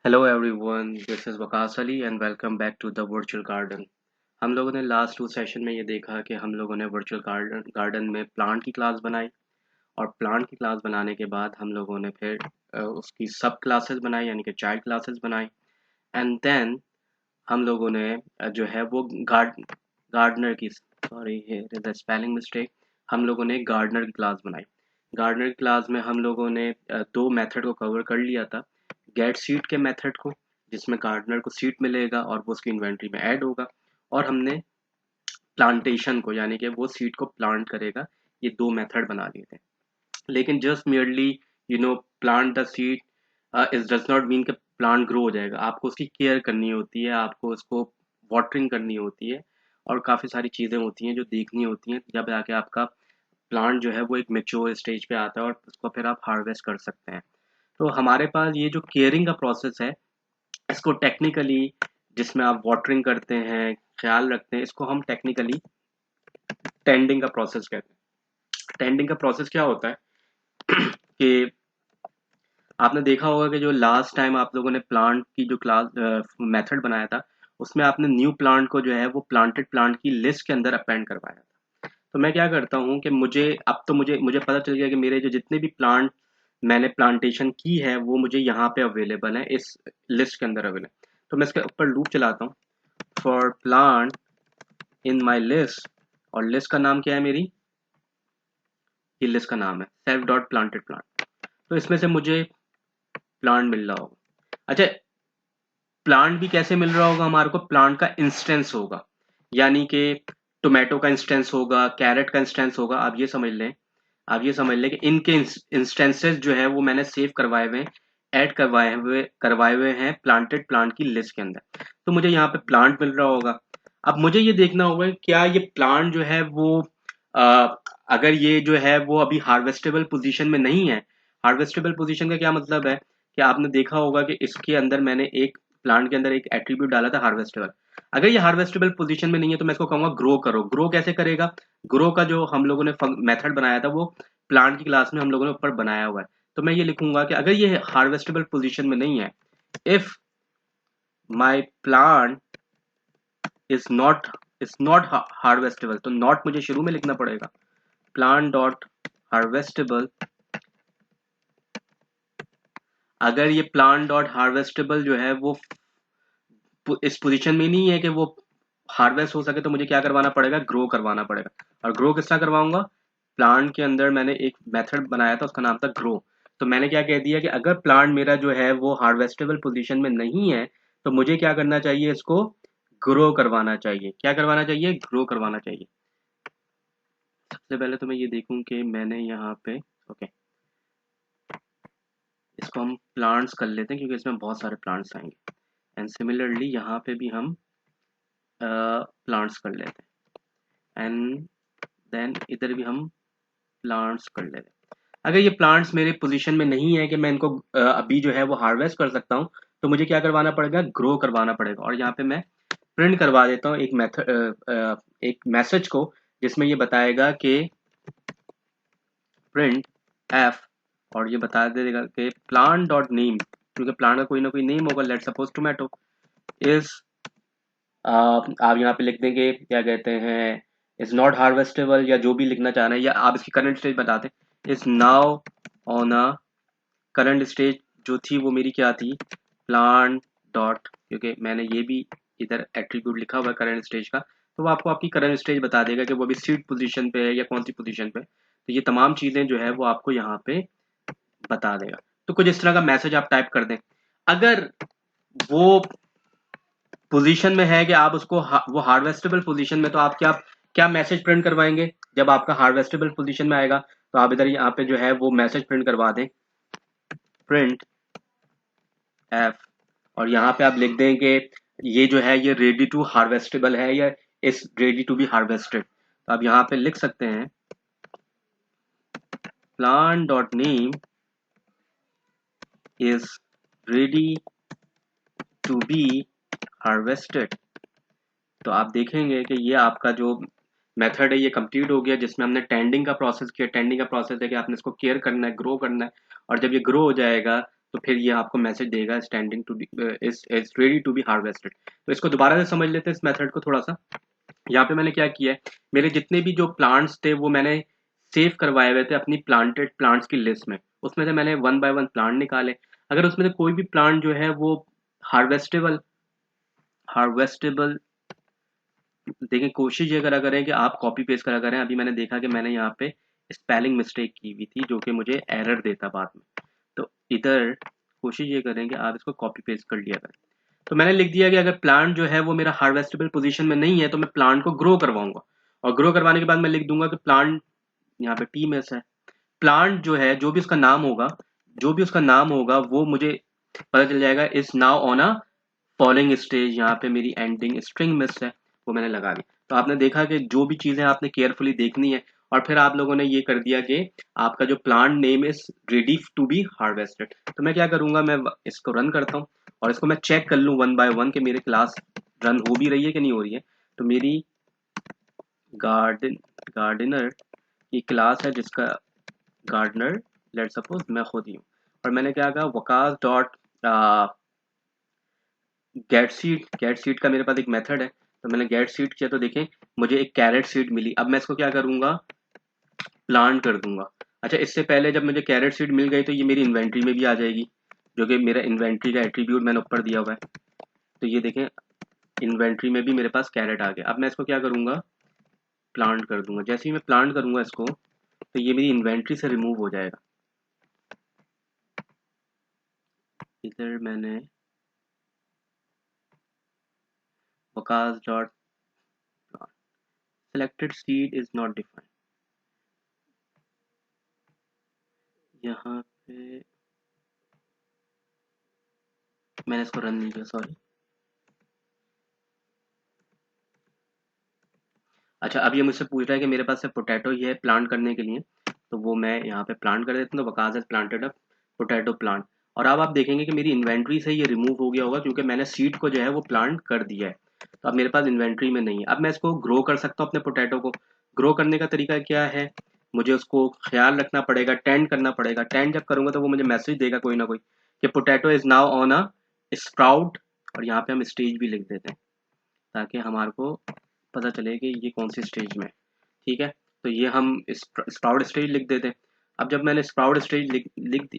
Hello everyone, this is Waqas Ali and welcome back to the virtual garden. हम लोगों ने last 2 session में ये देखा कि हम लोगों ने वर्चुअल गार्डन में प्लांट की क्लास बनाई, और प्लांट की क्लास बनाने के बाद हम लोगों ने फिर उसकी सब क्लासेस बनाई, यानी कि चाइल्ड क्लासेस बनाई। एंड देन हम लोगों ने जो है वो गार्डनर की, sorry here is the spelling mistake, हम लोगों ने गार्डनर की क्लास बनाई। गार्डनर की क्लास में हम लोगों ने दो मेथड को कवर कर लिया था। गेट सीड के मेथड को, जिसमें गार्डनर को सीड मिलेगा और वो उसकी इन्वेंट्री में ऐड होगा, और हमने प्लांटेशन को, यानी कि वो सीड को प्लांट करेगा। ये दो मेथड बना लिए थे। लेकिन just merely plant the seed is does not mean कि प्लांट ग्रो हो जाएगा। आपको उसकी केयर करनी होती है, आपको उसको वाटरिंग करनी होती है, और काफ़ी सारी चीज़ें होती हैं जो देखनी होती हैं, जब जाके आपका प्लांट जो है वो एक मेच्योर स्टेज पे आता है और उसको फिर आप हार्वेस्ट कर सकते हैं। तो हमारे पास ये जो केयरिंग का प्रोसेस है, इसको टेक्निकली, जिसमें आप वाटरिंग करते हैं, ख्याल रखते हैं, इसको हम टेक्निकली टेंडिंग का प्रोसेस कहते हैं। टेंडिंग का प्रोसेस क्या होता है कि आपने देखा होगा कि जो लास्ट टाइम आप लोगों ने प्लांट की जो क्लास मेथड बनाया था, उसमें आपने न्यू प्लांट को जो है वो प्लांटेड प्लांट की लिस्ट के अंदर अपेंड करवाया था। तो मैं क्या करता हूँ कि मुझे पता चल गया कि मेरे जो जितने भी प्लांट मैंने प्लांटेशन की है वो मुझे यहाँ पे अवेलेबल है, इस लिस्ट के अंदर अवेलेबल है। तो मैं इसके ऊपर लूप चलाता हूँ, for plant in my list, और लिस्ट का नाम क्या है मेरी, ये लिस्ट का नाम है सेल्फ डॉट प्लांटेड प्लांट। तो इसमें से मुझे प्लांट मिल रहा होगा। अच्छा, प्लांट भी कैसे मिल रहा होगा हमारे को, प्लांट का इंस्टेंस होगा, यानी कि टोमेटो का इंस्टेंस होगा, कैरेट का इंस्टेंस होगा। आप ये समझ लें कि इनके इंस्टेंसेस जो है वो मैंने सेव करवाए हुए हैं, ऐड करवाए हुए हैं प्लांटेड प्लांट की लिस्ट के अंदर। तो मुझे यहाँ पे प्लांट मिल रहा होगा। अब मुझे ये देखना होगा क्या ये प्लांट जो है वो अ, अगर ये जो है वो अभी हार्वेस्टेबल पोजीशन में नहीं है। हार्वेस्टेबल पोजीशन का क्या मतलब है कि आपने देखा होगा कि इसके अंदर मैंने एक प्लांट के अंदर एक एट्रीब्यूट डाला था हार्वेस्टेबल। अगर ये हार्वेस्टेबल पोजीशन में नहीं है तो मैं इसको कहूंगा ग्रो करो। ग्रो कैसे करेगा, ग्रो का जो हम लोगों ने मेथड बनाया था वो प्लांट की क्लास में हम लोगों ने ऊपर बनाया हुआ है। तो मैं ये लिखूंगा कि अगर ये हार्वेस्टेबल पोजीशन में नहीं है, if my plant is not harvestable, तो नॉट मुझे शुरू में लिखना पड़ेगा। प्लांट डॉट हार्वेस्टेबल, अगर ये प्लांट डॉट हार्वेस्टेबल जो है वो इस पोजीशन में नहीं है कि वो हार्वेस्ट हो सके, तो मुझे क्या करवाना पड़ेगा, ग्रो करवाना पड़ेगा। और ग्रो किस तरह करवाऊंगा, प्लांट के अंदर मैंने एक मेथड बनाया था, उसका नाम था ग्रो। तो मैंने क्या कह दिया कि अगर प्लांट मेरा जो है वो हार्वेस्टेबल पोजीशन में नहीं है, तो मुझे क्या करना चाहिए, इसको ग्रो करवाना चाहिए। क्या करवाना चाहिए, ग्रो करवाना चाहिए। सबसे पहले तो मैं ये देखूं कि मैंने यहाँ पे, ओके, इसको हम प्लांट्स कर लेते हैं क्योंकि इसमें बहुत सारे प्लांट्स आएंगे। एंड सिमिलरली यहाँ पे भी हम प्लांट्स कर लेते हैं, एंड देन इधर भी हम प्लांट्स कर लेते हैं। अगर ये प्लांट्स मेरे पोजीशन में नहीं है कि मैं इनको अभी जो है वो हार्वेस्ट कर सकता हूँ, तो मुझे क्या करवाना पड़ेगा, ग्रो करवाना पड़ेगा। और यहाँ पे मैं प्रिंट करवा देता हूँ एक मैसेज को, जिसमें ये बताएगा कि प्रिंट एफ, और ये बता देगा कि प्लांट डॉट नेम, क्योंकि प्लांट का कोई ना कोई नेम होगा, लेट सपोज टोमेटो इज, आप यहाँ पे लिख देंगे क्या कहते हैं, इज नॉट हार्वेस्टेबल, या जो भी लिखना चाह रहे हैं, या आप इसकी करंट स्टेज बता दें, is now on a current stage. जो थी वो मेरी क्या थी, प्लांट डॉट, क्योंकि मैंने ये भी इधर एट्रीब्यूट लिखा हुआ है करंट स्टेज का, तो वो आपको आपकी करंट स्टेज बता देगा कि वो अभी सीड पोजीशन पे है या कौन सी पोजीशन पे। तो ये तमाम चीजें जो है वो आपको यहाँ पे बता देगा। तो कुछ इस तरह का मैसेज आप टाइप कर दें। अगर वो पोजीशन में है कि आप उसको वो हार्वेस्टेबल पोजीशन में, तो आप क्या क्या मैसेज प्रिंट करवाएंगे जब आपका हार्वेस्टेबल पोजीशन में आएगा। तो आप इधर यहाँ पे जो है वो मैसेज प्रिंट करवा दें, प्रिंट एफ, और यहाँ पे आप लिख दें कि ये जो है ये रेडी टू हार्वेस्टेबल है या इस रेडी टू बी हार्वेस्टेड। तो आप यहाँ पे लिख सकते हैं plant dot name is ready to be harvested. तो आप देखेंगे कि ये आपका जो मेथड है ये कंप्लीट हो गया, जिसमें हमने टेंडिंग का प्रोसेस किया। टेंडिंग का प्रोसेस है कि आपने इसको केयर करना है, ग्रो करना है, और जब ये ग्रो हो जाएगा तो फिर ये आपको मैसेज देगा standing to be is ready to be harvested. तो इसको दोबारा से समझ लेते हैं इस मेथड को थोड़ा सा। यहाँ पे मैंने क्या किया है, मेरे जितने भी जो प्लांट्स थे वो मैंने सेव करवाए हुए थे अपनी प्लांटेड प्लांट्स की लिस्ट में। उसमें से मैंने वन बाय वन प्लांट निकाले। अगर उसमें से कोई भी प्लांट जो है वो हार्वेस्टेबल हार्वेस्टेबल देखिए, कोशिश ये करा करें कि आप कॉपी पेस्ट करा करें। अभी मैंने देखा कि मैंने यहाँ पे स्पेलिंग मिस्टेक की हुई थी जो कि मुझे एरर देता बाद में। तो इधर कोशिश ये करें कि आप इसको कॉपी पेस्ट कर लिया करें। तो मैंने लिख दिया कि अगर प्लांट जो है वो मेरा हार्वेस्टेबल पोजीशन में नहीं है तो मैं प्लांट को ग्रो करवाऊंगा, और ग्रो करवाने के बाद मैं लिख दूंगा कि प्लांट, यहाँ पे टी में है, प्लांट जो है जो भी उसका नाम होगा, जो भी उसका नाम होगा वो मुझे पता चल जाएगा is now on a following stage. यहाँ पे मेरी एंडिंग स्ट्रिंग मिस है, वो मैंने लगा दी। तो आपने देखा कि जो भी चीजें आपने केयरफुली देखनी है, और फिर आप लोगों ने ये कर दिया कि आपका जो plant name is ready to be harvested. तो मैं क्या करूंगा, मैं इसको रन करता हूँ और इसको मैं चेक कर लूँ वन बाय वन कि मेरी क्लास रन हो भी रही है कि नहीं हो रही है। तो मेरी गार्डनर की क्लास है जिसका गार्डनर लेट सपोज मैं खुद ही हूँ, और मैंने क्या कहा, वकास डॉट गेट सीट का मेरे पास एक मेथड है। तो मैंने गेट सीट किया तो देखें मुझे एक कैरेट सीट मिली। अब मैं इसको क्या करूंगा, प्लांट कर दूंगा। अच्छा, इससे पहले जब मुझे कैरेट सीट मिल गई तो ये मेरी इन्वेंट्री में भी आ जाएगी, जो कि मेरा इन्वेंट्री का एट्रीब्यूट मैंने ऊपर दिया हुआ है। तो ये देखें इन्वेंट्री में भी मेरे पास कैरेट आ गया। अब मैं इसको क्या करूंगा, प्लांट कर दूंगा। जैसे ही मैं प्लांट करूंगा इसको तो ये मेरी इन्वेंट्री से रिमूव हो जाएगा। इधर मैंने Waqas dot selected seed is not defined, यहाँ पे मैंने इसको रन नहीं किया, सॉरी। अच्छा, अब ये मुझसे पूछ रहा है कि मेरे पास से पोटैटो ही है प्लांट करने के लिए, तो वो मैं यहाँ पे प्लांट कर देता हूँ। तो Waqas has planted a potato plant, और अब आप देखेंगे कि मेरी इन्वेंट्री से ये रिमूव हो गया होगा क्योंकि मैंने सीड को जो है वो प्लांट कर दिया है। तो अब मेरे पास इन्वेंट्री में नहीं है। अब मैं इसको ग्रो कर सकता हूँ अपने पोटैटो को। ग्रो करने का तरीका क्या है, मुझे उसको ख्याल रखना पड़ेगा, टेंड करना पड़ेगा। टेंड जब करूंगा तो वो मुझे मैसेज देगा कोई ना कोई कि potato is now on a sprout, और यहाँ पे हम स्टेज भी लिख देते हैं ताकि हमारे को पता चले कि ये कौन सी स्टेज में है। ठीक है, तो ये हम स्प्राउट स्टेज लिख देते हैं। अब जब मैंने स्प्राउट स्टेज लिख दी,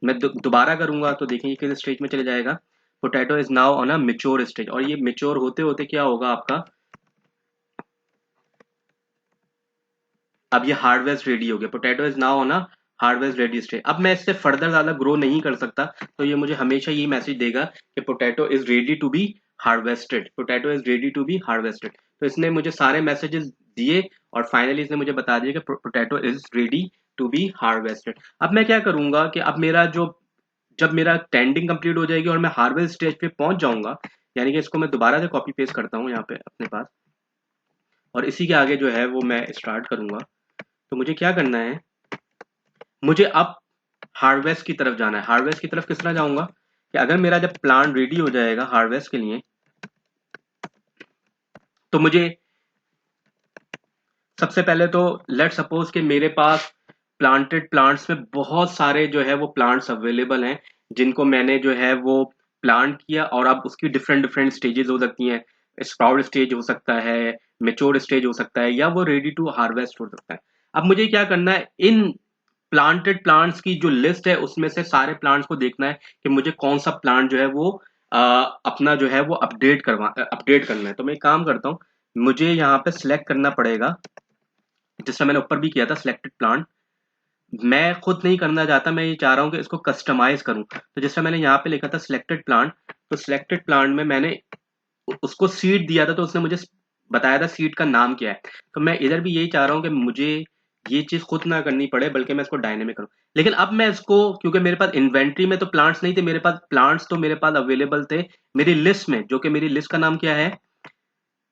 मैं दोबारा करूंगा तो देखें ये किस स्टेज में चले जाएगा, potato is now on a mature stage. और ये मेच्योर होते होते क्या होगा आपका, अब ये हार्वेस्ट रेडी हो गया। Potato is now on a harvest ready stage. अब मैं इससे फर्दर ज्यादा ग्रो नहीं कर सकता, तो ये मुझे हमेशा ये मैसेज देगा कि potato is ready to be harvested, potato is ready to be harvested. तो इसने मुझे सारे मैसेजेस दिए और फाइनली इसने मुझे बता दिया कि potato is ready to be harvested. अब मैं क्या करूंगा कि अब मेरा जो, जब मेरा टेंडिंग कंप्लीट हो जाएगी और मैं हार्वेस्ट स्टेज पे पहुंच जाऊंगा, यानी कि इसको मैं दोबारा से कॉपी पेस्ट करता हूँ यहाँ पे अपने पास, और इसी के आगे जो है वो मैं स्टार्ट करूंगा। तो मुझे क्या करना है, मुझे अब हार्वेस्ट की तरफ जाना है। हार्वेस्ट की तरफ किस तरह जाऊंगा कि अगर मेरा जब प्लांट रेडी हो जाएगा हार्वेस्ट के लिए, तो मुझे सबसे पहले तो लेट सपोज कि मेरे पास प्लांटेड प्लांट्स में बहुत सारे जो है वो प्लांट्स अवेलेबल हैं जिनको मैंने जो है वो प्लांट किया, और अब उसकी डिफरेंट डिफरेंट स्टेजेस हो सकती हैं। स्प्राउट स्टेज हो सकता है, मेच्योर स्टेज हो सकता है, या वो रेडी टू हार्वेस्ट हो सकता है। अब मुझे क्या करना है, इन प्लांटेड प्लांट्स की जो लिस्ट है उसमें से सारे प्लांट्स को देखना है कि मुझे कौन सा प्लांट जो है वो अपना जो है वो अपडेट करना है। तो मैं एक काम करता हूँ, मुझे यहाँ पे सिलेक्ट करना पड़ेगा, जिससे मैंने ऊपर भी किया था सिलेक्टेड प्लांट। मैं खुद नहीं करना चाहता, मैं ये चाह रहा हूँ कि इसको कस्टमाइज करूँ। तो जैसे मैंने यहाँ पे लिखा था सिलेक्टेड प्लांट, तो सिलेक्टेड प्लांट में मैंने उसको सीड दिया था तो उसने मुझे बताया था सीड का नाम क्या है। तो मैं इधर भी यही चाह रहा हूँ कि मुझे ये चीज खुद ना करनी पड़े बल्कि मैं इसको डायनेमिक करूँ। लेकिन अब मैं इसको, क्योंकि मेरे पास इन्वेंट्री में तो प्लांट्स नहीं थे, मेरे पास प्लांट्स तो मेरे पास अवेलेबल थे मेरी लिस्ट में, जो कि मेरी लिस्ट का नाम क्या है,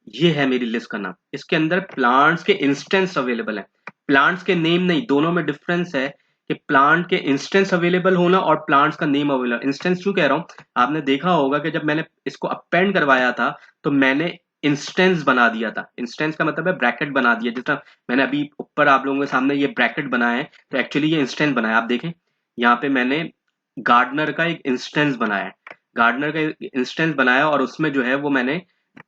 ये है मेरी लिस्ट का नाम। इसके अंदर प्लांट्स के इंस्टेंस अवेलेबल है, प्लांट्स के नेम नहीं। दोनों में डिफरेंस है कि प्लांट के इंस्टेंस अवेलेबल होना और प्लांट्स का नेम अवेलेबल। इंस्टेंस क्यों कह रहा हूं, आपने देखा होगा कि जब मैंने इसको अपेंड करवाया था तो मैंने इंस्टेंस बना दिया था। इंस्टेंस का मतलब है ब्रैकेट बना दिया, जिस तरह मैंने अभी ऊपर आप लोगों के सामने ये ब्रैकेट बनाया है, तो एक्चुअली ये इंस्टेंस बनाया। आप देखें यहाँ पे मैंने गार्डनर का एक इंस्टेंस बनाया, गार्डनर का इंस्टेंस बनाया और उसमें जो है वो मैंने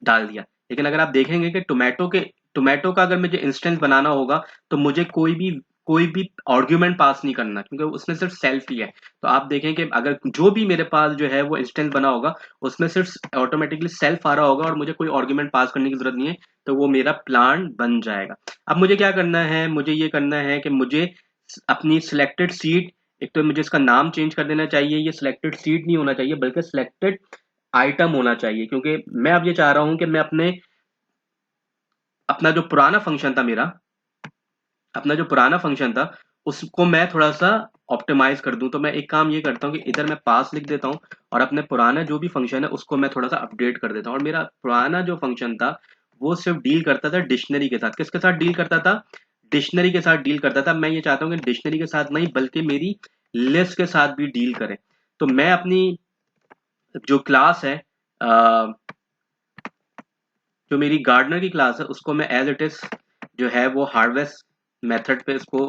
डाल दिया। लेकिन अगर आप देखेंगे कि टोमेटो का अगर मुझे इंस्टेंस बनाना होगा तो मुझे कोई भी आर्ग्यूमेंट पास नहीं करना, क्योंकि उसमें सिर्फ सेल्फ ही है। तो आप देखें कि अगर जो भी मेरे पास जो है वो इंस्टेंस बना होगा उसमें सिर्फ ऑटोमेटिकली सेल्फ आ रहा होगा और मुझे कोई आर्ग्यूमेंट पास करने की जरूरत नहीं है, तो वो मेरा प्लान बन जाएगा। अब मुझे क्या करना है, मुझे ये करना है कि मुझे अपनी सिलेक्टेड सीट, एक तो मुझे इसका नाम चेंज कर देना चाहिए, ये सिलेक्टेड सीट नहीं होना चाहिए बल्कि सिलेक्टेड आइटम होना चाहिए, क्योंकि मैं अब ये चाह रहा हूं कि मैं अपना जो पुराना फंक्शन था मेरा, अपना जो पुराना फंक्शन था उसको मैं थोड़ा सा ऑप्टिमाइज कर दूं। तो मैं एक काम ये करता हूँ कि इधर मैं पास लिख देता हूँ और अपने पुराना जो भी फंक्शन है उसको मैं थोड़ा सा अपडेट कर देता हूँ। और मेरा पुराना जो फंक्शन था वो सिर्फ डील करता था डिक्शनरी के साथ। किसके साथ डील करता था? डिक्शनरी के साथ डील करता था। मैं ये चाहता हूँ कि डिक्शनरी के साथ नहीं बल्कि मेरी लिस्ट के साथ भी डील करे। तो मैं अपनी जो क्लास है, जो मेरी गार्डनर की क्लास है, उसको मैं एज इट इज जो है वो हार्वेस्ट मेथड पे इसको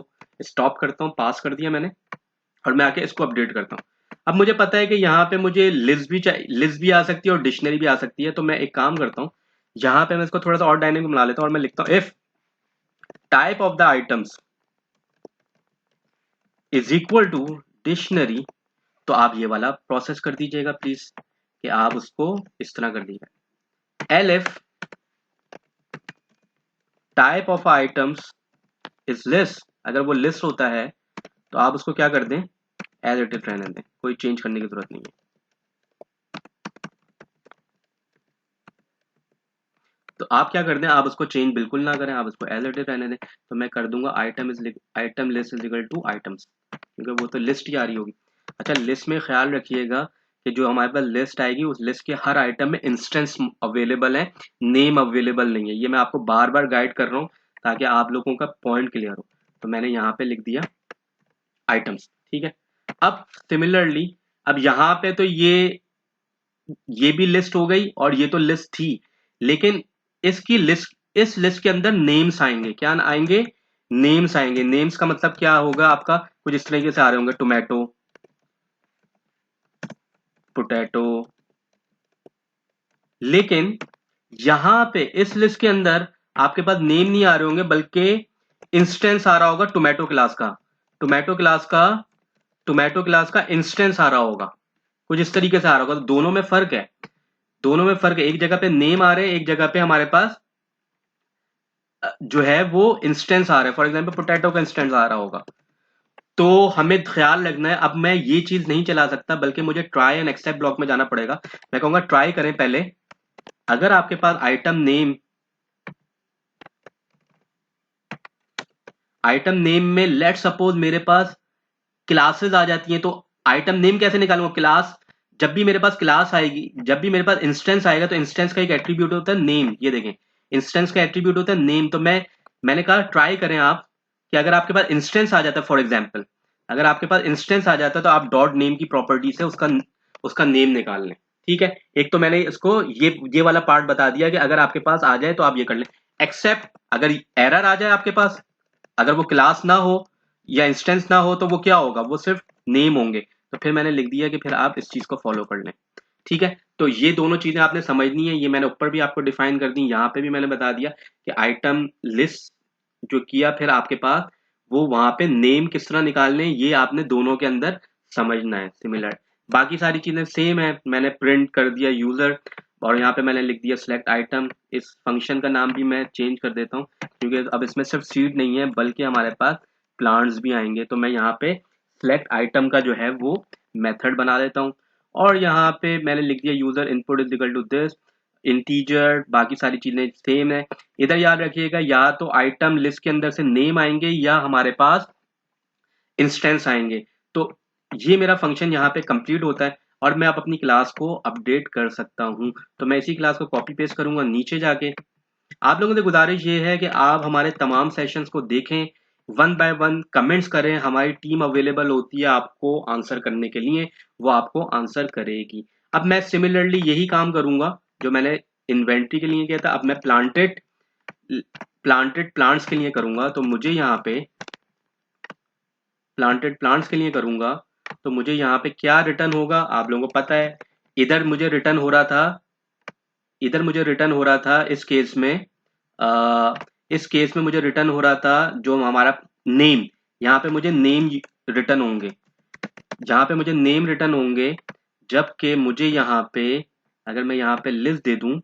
स्टॉप करता हूँ, पास कर दिया मैंने, और मैं आके इसको अपडेट करता हूँ। अब मुझे पता है कि यहाँ पे मुझे लिस्ट भी आ सकती है और डिक्शनरी भी आ सकती है। तो मैं एक काम करता हूँ, यहाँ पे मैं इसको थोड़ा सा और डायनेमिक बना लेता हूँ और मैं लिखता हूँ if type of the items is equal to dictionary. तो आप ये वाला प्रोसेस कर दीजिएगा प्लीज, कि आप उसको इस तरह कर दीजिएगा। Elif type of items is list, अगर वो लिस्ट होता है तो आप उसको क्या कर दें, एज इट इज रहने दें, कोई चेंज करने की जरूरत नहीं है। तो आप क्या कर दें, आप उसको चेंज बिल्कुल ना करें, आप उसको एज इट इज रहने दें। तो मैं कर दूंगा item list is equal to items, क्योंकि वो तो लिस्ट ही आ रही होगी। अच्छा, लिस्ट में ख्याल रखिएगा कि जो हमारे पास लिस्ट आएगी उस लिस्ट के हर आइटम में इंस्टेंस अवेलेबल है, नेम अवेलेबल नहीं है। ये मैं आपको बार बार गाइड कर रहा हूँ ताकि आप लोगों का पॉइंट क्लियर हो। तो मैंने यहाँ पे लिख दिया आइटम्स, ठीक है। अब सिमिलरली, अब यहाँ पे तो ये भी लिस्ट हो गई और ये तो लिस्ट थी, लेकिन इसकी लिस्ट, इस लिस्ट के अंदर नेम्स आएंगे। क्या आएंगे? नेम्स आएंगे। नेम्स का मतलब क्या होगा आपका, कुछ इस तरीके से आ रहे होंगे, टोमेटो, पोटैटो। लेकिन यहां पे इस लिस्ट के अंदर आपके पास नेम नहीं आ रहे होंगे बल्कि इंस्टेंस आ रहा होगा टोमेटो क्लास का, टोमेटो क्लास का, टोमेटो क्लास का इंस्टेंस आ रहा होगा, कुछ इस तरीके से आ रहा होगा। तो दोनों में फर्क है, दोनों में फर्क है। एक जगह पे नेम आ रहे हैं, एक जगह पे हमारे पास जो है वो इंस्टेंस आ रहा है। फॉर एग्जाम्पल पोटैटो का इंस्टेंस आ रहा होगा। तो हमें ख्याल रखना है, अब मैं ये चीज नहीं चला सकता बल्कि मुझे ट्राई एंड एक्सेप्ट ब्लॉक में जाना पड़ेगा। मैं कहूंगा ट्राई करें पहले। अगर आपके पास आइटम नेम में लेट सपोज मेरे पास क्लासेस आ जाती हैं, तो आइटम नेम कैसे निकालूंगा? क्लास, जब भी मेरे पास क्लास आएगी, जब भी मेरे पास इंस्टेंस आएगा तो इंस्टेंस का एक एट्रीब्यूट होता है नेम। ये देखें, इंस्टेंस का एट्रीब्यूट होता है नेम। तो मैंने कहा ट्राई करें आप कि अगर आपके पास इंस्टेंस आ जाता है, फॉर एग्जाम्पल अगर आपके पास इंस्टेंस आ जाता है तो आप डॉट नेम की प्रॉपर्टी से उसका उसका नेम निकाल लें। ठीक है, एक तो मैंने इसको ये वाला पार्ट बता दिया कि अगर आपके पास आ जाए तो आप ये कर लें। एक्सेप्ट अगर एरर आ जाए आपके पास, अगर वो क्लास ना हो या इंस्टेंस ना हो तो वो क्या होगा, वो सिर्फ नेम होंगे। तो फिर मैंने लिख दिया कि फिर आप इस चीज को फॉलो कर लें। ठीक है, तो ये दोनों चीजें आपने समझनी है। ये मैंने ऊपर भी आपको डिफाइन कर दी, यहाँ पे भी मैंने बता दिया कि आइटम लिस्ट जो किया, फिर आपके पास वो वहां पे नेम किस तरह निकालने, ये आपने दोनों के अंदर समझना है। सिमिलर बाकी सारी चीजें सेम है। मैंने प्रिंट कर दिया यूजर और यहाँ पे मैंने लिख दिया सिलेक्ट आइटम। इस फंक्शन का नाम भी मैं चेंज कर देता हूँ क्योंकि अब इसमें सिर्फ सीड नहीं है बल्कि हमारे पास प्लांट्स भी आएंगे। तो मैं यहाँ पे सिलेक्ट आइटम का जो है वो मेथड बना देता हूँ और यहाँ पे मैंने लिख दिया user input is equal to this integer. बाकी सारी चीजें सेम है। इधर याद रखिएगा, या तो आइटम लिस्ट के अंदर से नेम आएंगे या हमारे पास इंस्टेंस आएंगे। तो ये मेरा फंक्शन यहाँ पे कंप्लीट होता है और मैं अब अपनी क्लास को अपडेट कर सकता हूँ। तो मैं इसी क्लास को कॉपी पेस्ट करूंगा नीचे जाके। आप लोगों से गुजारिश ये है कि आप हमारे तमाम सेशंस को देखें, वन बाय वन कमेंट्स करें। हमारी टीम अवेलेबल होती है आपको आंसर करने के लिए, वो आपको आंसर करेगी। अब मैं सिमिलरली यही काम करूंगा जो मैंने इन्वेंट्री के लिए किया था, अब मैं प्लांटेड प्लांट्स के लिए करूंगा। तो मुझे यहाँ पे प्लांटेड प्लांट्स के लिए करूंगा तो मुझे यहाँ पे क्या रिटर्न होगा आप लोगों को पता है। इधर मुझे रिटर्न हो रहा था, इधर मुझे रिटर्न हो रहा था इस केस में, इस केस में मुझे रिटर्न हो रहा था जो हमारा नेम, यहाँ पे मुझे नेम रिटर्न होंगे, जहाँ पे मुझे नेम रिटर्न होंगे, जबकि मुझे यहाँ पे अगर मैं यहाँ पे लिस्ट दे दूं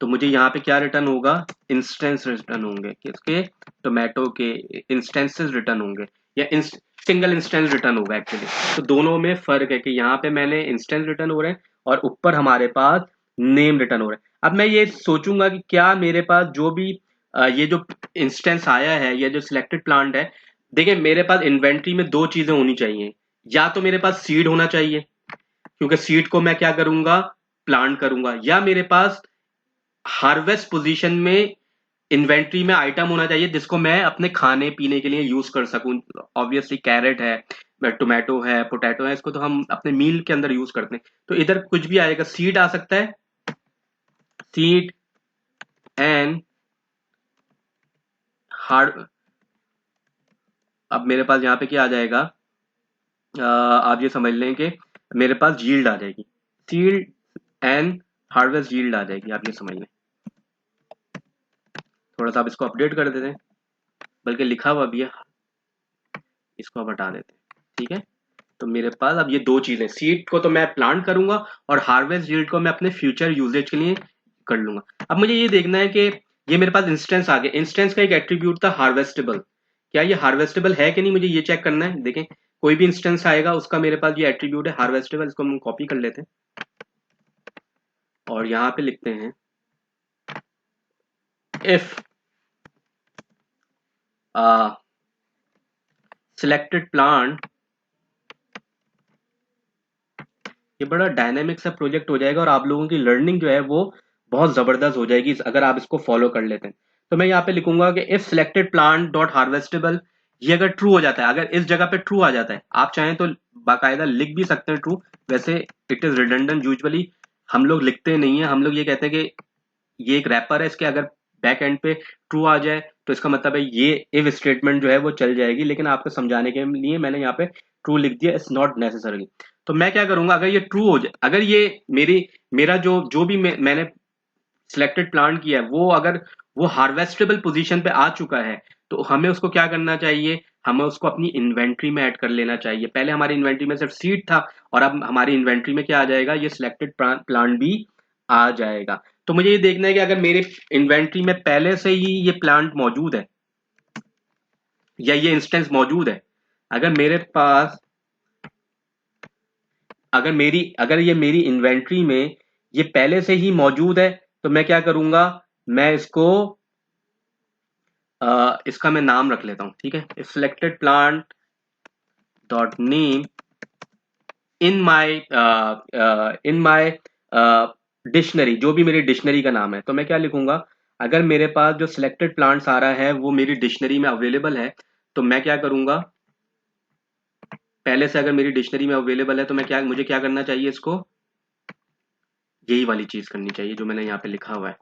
तो मुझे यहाँ पे क्या रिटर्न होगा, इंस्टेंस रिटर्न होंगे, किसके, टोमेटो के इंस्टेंसेस रिटर्न होंगे, या सिंगल इंस्टेंस रिटर्न होगा एक्चुअली। तो दोनों में फर्क है कि यहाँ पे मैंने इंस्टेंस रिटर्न हो रहे हैं और ऊपर हमारे पास नेम रिटर्न हो रहा है। अब मैं ये सोचूंगा कि क्या मेरे पास जो भी ये जो इंस्टेंस आया है, ये जो सिलेक्टेड प्लांट है, देखिए मेरे पास इन्वेंट्री में दो चीजें होनी चाहिए, या तो मेरे पास सीड होना चाहिए क्योंकि सीड को मैं क्या करूंगा, प्लांट करूंगा, या मेरे पास हार्वेस्ट पोजीशन में इन्वेंट्री में आइटम होना चाहिए जिसको मैं अपने खाने पीने के लिए यूज कर सकूं। ऑब्वियसली कैरेट है, टोमेटो है, पोटैटो है, इसको तो हम अपने मील के अंदर यूज करते हैं। तो इधर कुछ भी आएगा, सीड आ सकता है, सीड एंड हार्ड। अब मेरे पास यहाँ पे क्या आ जाएगा, आप ये समझ लें कि मेरे पास यील्ड आ जाएगी, सीड एंड हार्वेस्ट यील्ड आ जाएगी, आप ये समझ लें। थोड़ा सा आप इसको अपडेट कर देते हैं, बल्कि लिखा हुआ भी है, इसको आप हटा देते हैं, ठीक है। तो मेरे पास अब ये दो चीजें, सीड को तो मैं प्लांट करूंगा और हार्वेस्ट यील्ड को मैं अपने फ्यूचर यूजेज के लिए कर लूंगा। अब मुझे ये देखना है कि ये मेरे पास इंस्टेंस आ गया, इंस्टेंस का एक एट्रीब्यूट था हार्वेस्टेबल, क्या ये हार्वेस्टेबल है कि नहीं, मुझे ये चेक करना है। देखें कोई भी इंस्टेंस आएगा उसका मेरे पास ये एट्रीब्यूट है हार्वेस्टेबल, इसको हम कॉपी कर लेते हैं और यहाँ पे लिखते हैं इफ सिलेक्टेड प्लांट, ये बड़ा डायनेमिक सा प्रोजेक्ट हो जाएगा और आप लोगों की लर्निंग जो है वो बहुत जबरदस्त हो जाएगी अगर आप इसको फॉलो कर लेते हैं। तो मैं यहाँ पे लिखूंगा कि इफ सिलेक्टेड प्लांट डॉट हार्वेस्टेबल, ये अगर ट्रू हो जाता है, अगर इस जगह पे ट्रू आ जाता है, आप चाहें तो बाकायदा लिख भी सकते हैं ट्रू, वैसे इट इज रिडंडेंट, यूजुअली हम लोग लिखते नहीं है, हम लोग ये कहते हैं कि ये एक रैपर है, इसके अगर बैक एंड पे ट्रू आ जाए तो इसका मतलब है ये इफ स्टेटमेंट जो है वो चल जाएगी, लेकिन आपको समझाने के लिए मैंने यहाँ पे ट्रू लिख दिया, इट्स नॉट नेसेसरी। तो मैं क्या करूंगा, अगर ये ट्रू हो जाए, अगर ये मेरा जो जो भी मैंने सिलेक्टेड प्लांट किया है वो अगर वो हार्वेस्टेबल पोजीशन पे आ चुका है, तो हमें उसको क्या करना चाहिए, हमें उसको अपनी इन्वेंट्री में ऐड कर लेना चाहिए। पहले हमारी इन्वेंट्री में सिर्फ सीड था और अब हमारी इन्वेंट्री में क्या आ जाएगा, ये सिलेक्टेड प्लांट भी आ जाएगा। तो मुझे ये देखना है कि अगर मेरे इन्वेंट्री में पहले से ही ये प्लांट मौजूद है या ये इंस्टेंस मौजूद है, अगर मेरे पास अगर ये मेरी इन्वेंट्री में ये पहले से ही मौजूद है, तो मैं क्या करूंगा, मैं इसका मैं नाम रख लेता हूं, ठीक है, selected plant dot name in my dictionary, जो भी मेरी डिक्शनरी का नाम है। तो मैं क्या लिखूंगा, अगर मेरे पास जो सिलेक्टेड प्लांट्स आ रहा है वो मेरी डिक्शनरी में अवेलेबल है, तो मैं क्या करूंगा, पहले से अगर मेरी डिक्शनरी में अवेलेबल है तो मुझे क्या करना चाहिए, इसको यही वाली चीज करनी चाहिए जो मैंने यहाँ पे लिखा हुआ है,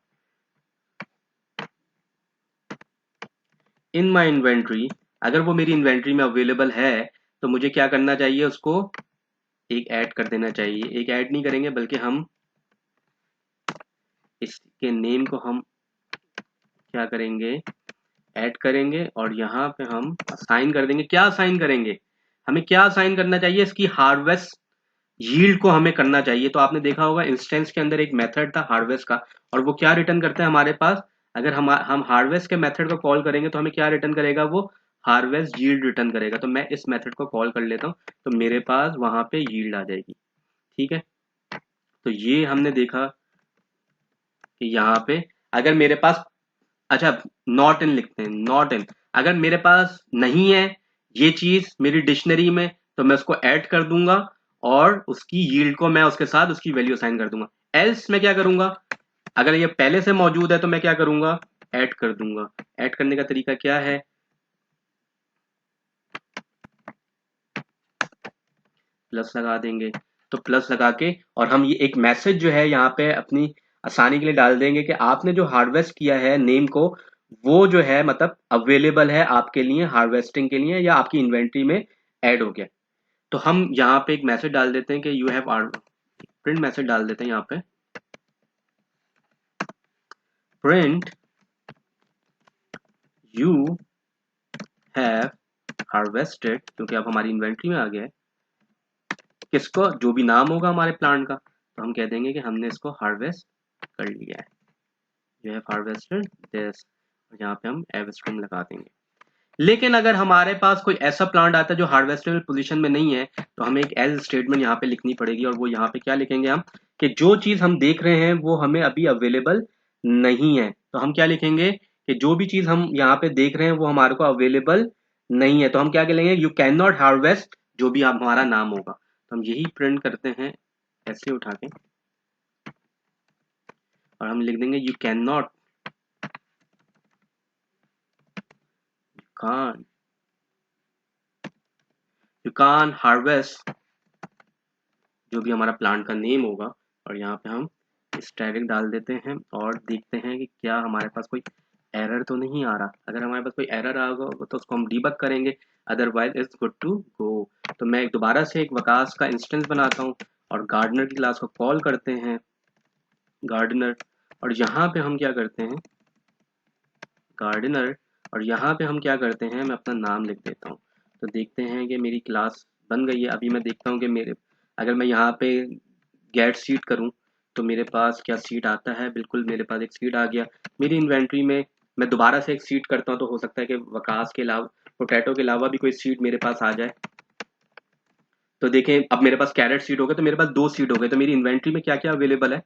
इन माई इन्वेंट्री। अगर वो मेरी इन्वेंट्री में अवेलेबल है तो मुझे क्या करना चाहिए, उसको एक ऐड कर देना चाहिए, एक ऐड नहीं करेंगे बल्कि हम इसके नेम को हम क्या करेंगे, ऐड करेंगे और यहाँ पे हम असाइन कर देंगे। क्या असाइन करेंगे, हमें क्या असाइन करना चाहिए, इसकी हार्वेस्ट यील्ड को हमें करना चाहिए। तो आपने देखा होगा इंस्टेंस के अंदर एक मेथड था हार्वेस्ट का, और वो क्या रिटर्न करता है हमारे पास, अगर हम हार्वेस्ट के मेथड को कॉल करेंगे तो हमें क्या रिटर्न करेगा, वो हार्वेस्ट यील्ड रिटर्न करेगा। तो मैं इस मेथड को कॉल कर लेता हूँ, तो मेरे पास वहां पे यील्ड आ जाएगी, ठीक है। तो ये हमने देखा कि यहाँ पे अगर मेरे पास, अच्छा नॉट इन लिखते हैं, नॉट इन, अगर मेरे पास नहीं है ये चीज मेरी डिक्शनरी में तो मैं उसको ऐड कर दूंगा और उसकी यील्ड को मैं उसके साथ उसकी वैल्यू असाइन कर दूंगा। एल्स मैं क्या करूंगा, अगर ये पहले से मौजूद है तो मैं क्या करूंगा, ऐड कर दूंगा। ऐड करने का तरीका क्या है, प्लस लगा देंगे, तो प्लस लगा के और हम ये एक मैसेज जो है यहाँ पे अपनी आसानी के लिए डाल देंगे कि आपने जो हार्वेस्ट किया है नेम को, वो जो है मतलब अवेलेबल है आपके लिए हार्वेस्टिंग के लिए, या आपकी इन्वेंट्री में ऐड हो गया। तो हम यहाँ पे एक मैसेज डाल देते हैं कि यू हैव प्रिंट मैसेज डाल देते हैं यहाँ पे, प्रिंट यू हैव हार्वेस्टेड, क्योंकि अब हमारी इन्वेंट्री में आ गया है किसको, जो भी नाम होगा हमारे प्लांट का, तो हम कह देंगे कि हमने इसको हार्वेस्ट कर लिया है, यू हैव हार्वेस्टेड दिस, यहाँ पे हम एव स्ट्रिंग लगा देंगे। लेकिन अगर हमारे पास कोई ऐसा प्लांट आता है जो हार्वेस्टेबल पोजीशन में नहीं है, तो हमें एक एल्स स्टेटमेंट यहाँ पे लिखनी पड़ेगी, और वो यहाँ पे क्या लिखेंगे हम, कि जो चीज हम देख रहे हैं वो हमें अभी अवेलेबल नहीं है, तो हम क्या लिखेंगे कि जो भी चीज हम यहाँ पे देख रहे हैं वो हमारे को अवेलेबल नहीं है, तो हम क्या कहेंगे, यू कैन नॉट हार्वेस्ट जो भी हमारा नाम होगा, तो हम यही प्रिंट करते हैं ऐसे उठा के, और हम लिख देंगे you can not, can you can harvest जो भी हमारा प्लांट का नेम होगा, और यहाँ पे हम स्टैटिक डाल देते हैं और देखते हैं कि क्या हमारे पास कोई एरर तो नहीं आ रहा। अगर हमारे पास कोई एरर आ होगा तो उसको हम डीबग करेंगे, otherwise it's good to go. तो मैं दोबारा से एक वकास का इंस्टेंस बनाता हूँ और गार्डनर की क्लास को कॉल करते हैं, गार्डनर, और यहाँ पे हम क्या करते हैं, गार्डनर, और यहाँ पे हम क्या करते हैं, मैं अपना नाम लिख देता हूँ। तो देखते हैं कि मेरी क्लास बन गई है। अभी मैं देखता हूँ कि मेरे, अगर मैं यहाँ पे गेट सीट करूँ तो मेरे पास क्या सीट आता है, बिल्कुल मेरे पास एक सीट आ गया मेरी इन्वेंट्री में। मैं दोबारा से एक सीट करता हूँ तो हो सकता है कि वकास के अलावा, पोटैटो के अलावा भी कोई सीट मेरे पास आ जाए। तो देखें अब मेरे पास कैरेट सीट हो गए, तो मेरे पास 2 सीट हो गए, तो मेरी इन्वेंट्री में क्या क्या अवेलेबल है,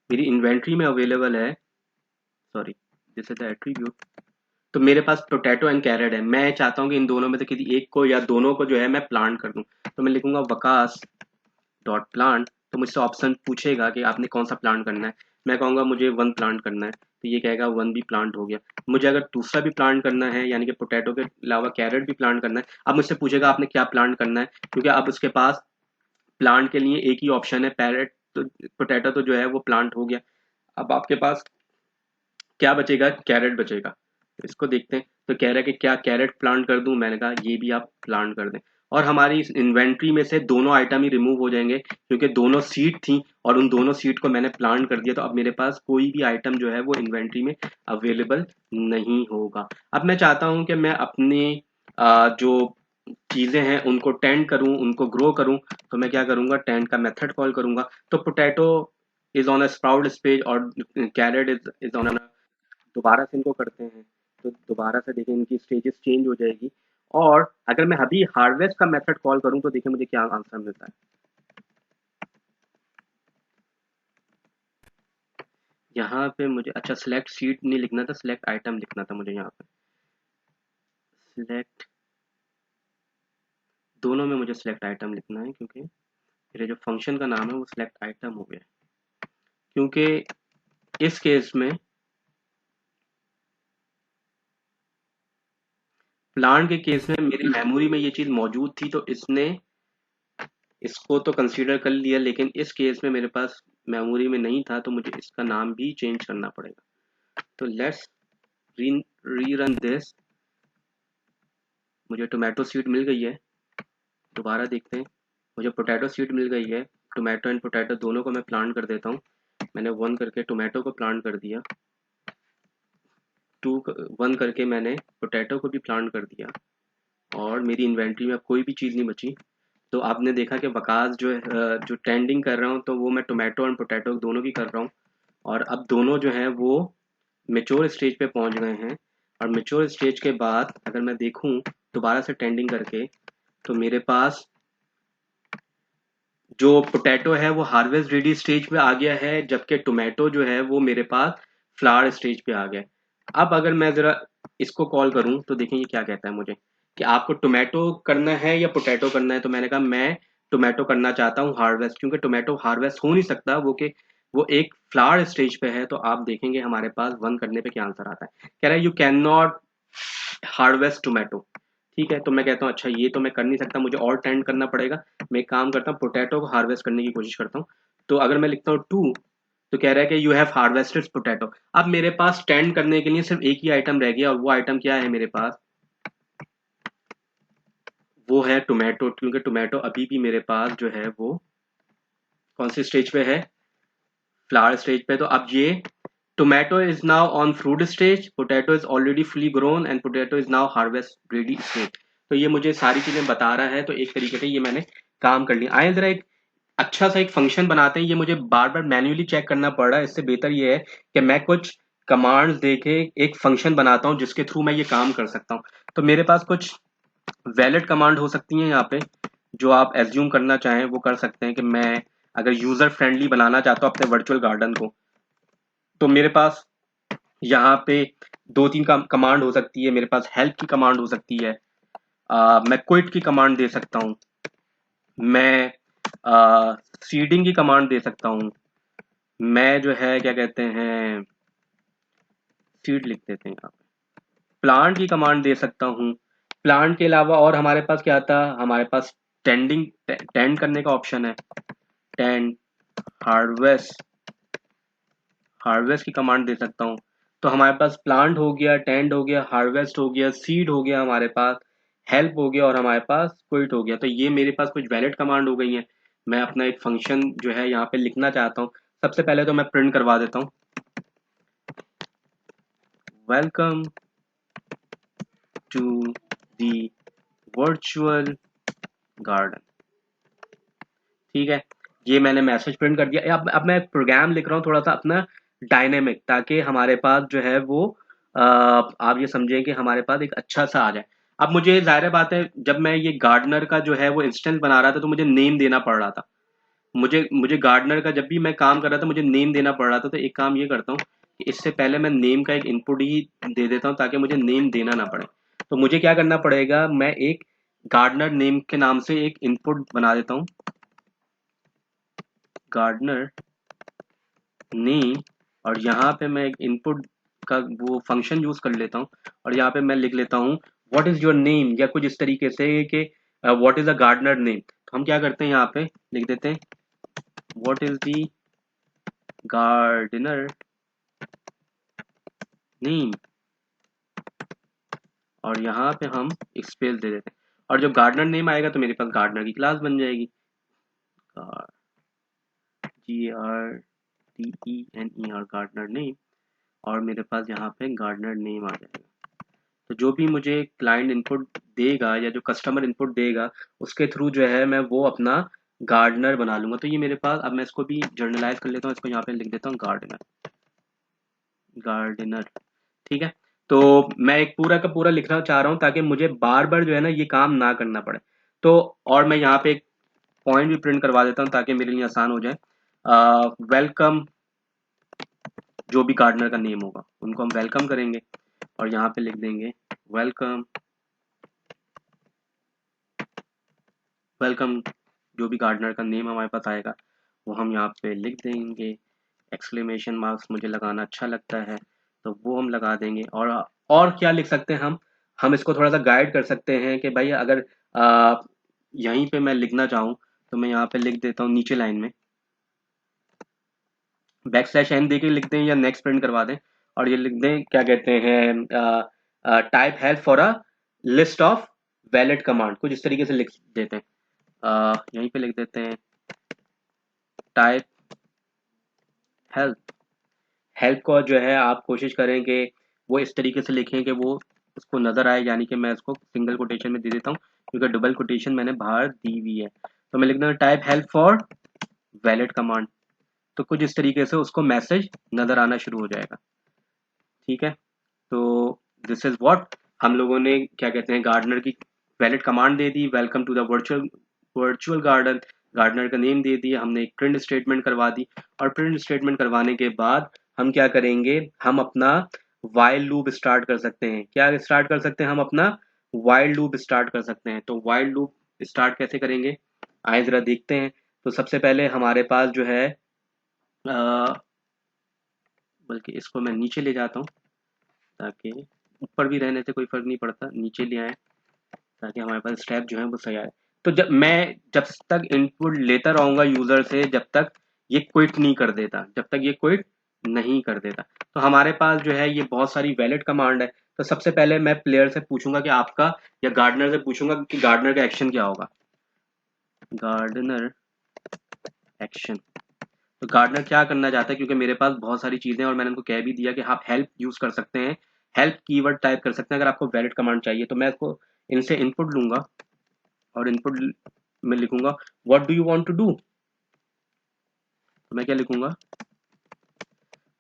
मेरी इन्वेंट्री में अवेलेबल है, sorry this is the attribute, तो मेरे पास पोटैटो एंड कैरेट है। मैं चाहता हूँ कि इन दोनों में से किसी एक को या दोनों को जो है मैं प्लांट कर दूं, तो मैं लिखूंगा वकास डॉट प्लांट, तो मुझसे ऑप्शन पूछेगा कि आपने कौन सा प्लांट करना है। मैं कहूँगा मुझे 1 प्लांट करना है, तो ये कहेगा 1 भी प्लांट हो गया। मुझे अगर दूसरा भी प्लांट करना है, यानी कि पोटैटो के अलावा कैरेट भी प्लांट करना है, अब मुझसे पूछेगा आपने क्या प्लांट करना है, क्योंकि अब उसके पास प्लांट के लिए एक ही ऑप्शन है, पैरेट तो पोटैटो तो जो है वो प्लांट हो गया। अब आपके पास क्या बचेगा, कैरेट बचेगा। इसको देखते हैं, तो कह रहा है कि क्या कैरेट प्लांट कर दूं, मैंने कहा ये भी आप प्लांट कर दें, और हमारी इस इन्वेंट्री में से दोनों आइटम ही रिमूव हो जाएंगे, क्योंकि दोनों सीट थी और उन दोनों सीट को मैंने प्लांट कर दिया, तो अब मेरे पास कोई भी आइटम जो है वो इन्वेंट्री में अवेलेबल नहीं होगा। अब मैं चाहता हूं कि मैं अपने जो चीजें हैं उनको टेंड करूं, उनको ग्रो करूं, तो मैं क्या करूंगा, टेंड का मेथड कॉल करूंगा। तो potato is on a sprout stage और कैरेट इज ऑन, दोबारा से इनको करते हैं, तो दोबारा से देखें इनकी स्टेजेस चेंज हो जाएगी। और अगर मैं अभी हार्वेस्ट का मेथड कॉल करूं तो देखिए मुझे क्या आंसर मिलता है। यहाँ पे मुझे अच्छा सिलेक्ट सीट नहीं लिखना था, सिलेक्ट आइटम लिखना था मुझे। यहाँ पे सिलेक्ट, दोनों में मुझे सिलेक्ट आइटम लिखना है, क्योंकि मेरे जो फंक्शन का नाम है वो सिलेक्ट आइटम हो गया, क्योंकि इस केस में प्लांट के केस में मेरी मेमोरी में ये चीज मौजूद थी, तो इसने इसको तो कंसीडर कर लिया, लेकिन इस केस में मेरे पास मेमोरी में नहीं था, तो मुझे इसका नाम भी चेंज करना पड़ेगा। तो लेट्स रीरन दिस, मुझे टोमेटो सीड मिल गई है, दोबारा देखते हैं, मुझे पोटैटो सीड मिल गई है, टोमेटो एंड पोटैटो दोनों को मैं प्लांट कर देता हूँ। मैंने 1 करके टोमेटो को प्लांट कर दिया, 1 करके मैंने पोटैटो को भी प्लांट कर दिया, और मेरी इन्वेंट्री में अब कोई भी चीज़ नहीं बची। तो आपने देखा कि वकास जो है जो टेंडिंग कर रहा हूँ, तो वो मैं टोमेटो एंड पोटैटो दोनों की कर रहा हूँ, और अब दोनों जो हैं वो मेच्योर स्टेज पे पहुंच गए हैं। और मेच्योर स्टेज के बाद अगर मैं देखूं दोबारा से टेंडिंग करके, तो मेरे पास जो पोटैटो है वो हार्वेस्ट रेडी स्टेज पे आ गया है, जबकि टोमेटो जो है वो मेरे पास फ्लावर स्टेज पे आ गया है। अब अगर मैं ज़रा इसको कॉल करूं तो देखें ये क्या कहता है मुझे, कि आपको टोमेटो करना है या पोटैटो करना है, तो मैंने कहा मैं टोमेटो करना चाहता हूँ हार्वेस्ट, क्योंकि टोमेटो हार्वेस्ट हो नहीं सकता, वो एक फ्लावर स्टेज पे है। तो आप देखेंगे हमारे पास 1 करने पे क्या आंसर आता है, कह रहा है you can not harvest tomato. ठीक है, तो मैं कहता हूँ अच्छा ये तो मैं कर नहीं सकता, मुझे और टेंड करना पड़ेगा। मैं एक काम करता हूँ, पोटैटो को हार्वेस्ट करने की कोशिश करता हूँ। तो अगर मैं लिखता हूँ 2, तो कह रहा है कि यू हैव हार्वेस्टेड पोटैटो। अब मेरे पास टेंड करने के लिए सिर्फ एक ही आइटम रह गया, और वो आइटम क्या है मेरे पास, वो है टोमेटो, क्योंकि टोमेटो अभी भी मेरे पास जो है वो कौन सी स्टेज पे है, फ्लावर स्टेज पे। तो अब ये tomato is now on fruit stage, potato is already fully grown and potato is now harvest ready stage. तो ये मुझे सारी चीजें बता रहा है, तो एक तरीके से ये मैंने काम कर लिया। आए जरा एक अच्छा सा एक फंक्शन बनाते हैं, ये मुझे बार बार मैन्युअली चेक करना पड़ रहा है, इससे बेहतर ये है कि मैं कुछ कमांड्स देके एक फंक्शन बनाता हूँ जिसके थ्रू मैं ये काम कर सकता हूँ। तो मेरे पास कुछ वैलिड कमांड हो सकती हैं यहाँ पे, जो आप एज्यूम करना चाहें वो कर सकते हैं कि मैं अगर यूजर फ्रेंडली बनाना चाहता हूँ अपने वर्चुअल गार्डन को, तो मेरे पास यहाँ पे दो तीन कमांड हो सकती है। मेरे पास हेल्प की कमांड हो सकती है, मैं क्विट की कमांड दे सकता हूँ, मैं सीडिंग की कमांड दे सकता हूँ, मैं जो है क्या कहते हैं सीड लिख देते हैं यहाँ पे, प्लांट की कमांड दे सकता हूँ। प्लांट के अलावा और हमारे पास क्या था, हमारे पास टेंड करने का ऑप्शन है, टेंड, हार्वेस्ट, हार्वेस्ट की कमांड दे सकता हूँ। तो हमारे पास प्लांट हो गया, टेंड हो गया, हार्वेस्ट हो गया, सीड हो गया, हमारे पास हेल्प हो गया और हमारे पास क्विट हो गया। तो ये मेरे पास कुछ वैलिड कमांड हो गई हैं। मैं अपना एक फंक्शन जो है यहाँ पे लिखना चाहता हूँ। सबसे पहले तो मैं प्रिंट करवा देता हूँ, welcome to the virtual garden. ठीक है, ये मैंने मैसेज प्रिंट कर दिया। अब मैं प्रोग्राम लिख रहा हूँ थोड़ा सा अपना डायनेमिक, ताकि हमारे पास जो है वो आप ये समझें कि हमारे पास एक अच्छा सा आ जाए। अब मुझे जाहिर बात है, जब मैं ये गार्डनर का जो है वो इंस्टेंस बना रहा था तो मुझे नेम देना पड़ रहा था। मुझे मुझे गार्डनर का जब भी मैं काम कर रहा था मुझे नेम देना पड़ रहा था। तो एक काम ये करता हूँ कि इससे पहले मैं नेम का एक इनपुट ही दे देता हूँ ताकि मुझे नेम देना ना पड़े। तो मुझे क्या करना पड़ेगा, मैं एक गार्डनर नेम के नाम से एक इनपुट बना देता हूँ, गार्डनर नेम, और यहाँ पे मैं एक इनपुट का वो फंक्शन यूज कर लेता हूँ और यहाँ पे मैं लिख लेता हूँ व्हाट इज योर नेम, या कुछ इस तरीके से कि what is a gardener name. तो हम क्या करते हैं, यहाँ पे लिख देते हैं what is the gardener name, और यहाँ पे हम एक स्पेस दे देते हैं। और जब गार्डनर नेम आएगा तो मेरे पास गार्डनर की क्लास बन जाएगी, GARDENER, गार्डनर नेम, और मेरे पास यहाँ पे गार्डनर नेम आ जाएगा। तो जो भी मुझे क्लाइंट इनपुट देगा या जो कस्टमर इनपुट देगा उसके थ्रू जो है मैं वो अपना गार्डनर बना लूंगा। तो ये मेरे पास, अब मैं इसको भी जर्नलाइज कर लेता हूँ, इसको यहाँ पे लिख देता हूँ गार्डनर, गार्डनर। ठीक है, तो मैं एक पूरा का पूरा लिखना चाह रहा हूँ ताकि मुझे बार बार जो है ना ये काम ना करना पड़े। तो और मैं यहाँ पे एक पॉइंट भी प्रिंट करवा देता हूँ ताकि मेरे लिए आसान हो जाए। वेलकम, जो भी गार्डनर का नेम होगा उनको हम वेलकम करेंगे और यहाँ पे लिख देंगे वेलकम, वेलकम, जो भी गार्डनर का नेम हमारे पास आएगा वो हम यहाँ पे लिख देंगे। एक्सक्लेमेशन मार्क्स मुझे लगाना अच्छा लगता है तो वो हम लगा देंगे। और क्या लिख सकते हैं हम इसको थोड़ा सा गाइड कर सकते हैं कि भाई अगर यहीं पे मैं लिखना चाहूँ तो मैं यहाँ पे लिख देता हूँ नीचे लाइन में \n दे के लिख दें या नेक्स्ट प्रिंट करवा दें और ये लिख दें क्या कहते हैं type help for a list of valid command, कुछ इस तरीके से लिख देते हैं। यहीं पे लिख देते हैं टाइप हेल्प। हेल्प को जो है आप कोशिश करें कि वो इस तरीके से लिखें कि वो उसको नजर आए, यानी कि मैं इसको सिंगल कोटेशन में दे देता हूँ क्योंकि डबल कोटेशन मैंने बाहर दी हुई है। तो मैं लिख दूंगा type help for valid command, तो कुछ इस तरीके से उसको मैसेज नजर आना शुरू हो जाएगा। ठीक है, तो दिस इज व्हाट हम लोगों ने क्या कहते हैं गार्डनर की वैलिड कमांड दे दी, welcome to the virtual virtual garden, gardener का नेम दे दिया, हमने एक प्रिंट स्टेटमेंट करवा दी। और प्रिंट स्टेटमेंट करवाने के बाद हम क्या करेंगे, हम अपना वाइल लूप स्टार्ट कर सकते हैं। क्या स्टार्ट कर सकते हैं, हम अपना वाइल लूप स्टार्ट कर सकते हैं। तो वाइल लूप स्टार्ट कैसे करेंगे, आए जरा देखते हैं। तो सबसे पहले हमारे पास जो है बल्कि इसको मैं नीचे ले जाता हूँ ताकि ऊपर भी रहने से कोई फर्क नहीं पड़ता, नीचे ले आए ताकि हमारे पास स्टेप जो है वो सही आए। तो जब तक इनपुट लेता रहूंगा यूजर से जब तक ये क्विट नहीं कर देता, जब तक ये क्विट नहीं कर देता। तो हमारे पास जो है ये बहुत सारी वैलिड कमांड है। तो सबसे पहले मैं प्लेयर से पूछूंगा कि आपका, या गार्डनर से पूछूंगा कि गार्डनर का एक्शन क्या होगा। गार्डनर एक्शन, तो गार्डनर क्या करना चाहता है, क्योंकि मेरे पास बहुत सारी चीजें और मैंने उनको कह भी दिया कि आप हेल्प यूज कर सकते हैं, हेल्प कीवर्ड टाइप कर सकते हैं अगर आपको वैलिड कमांड चाहिए। तो मैं इसको इनसे इनपुट लूंगा और इनपुट में लिखूंगा what do you want to do. तो मैं क्या लिखूंगा,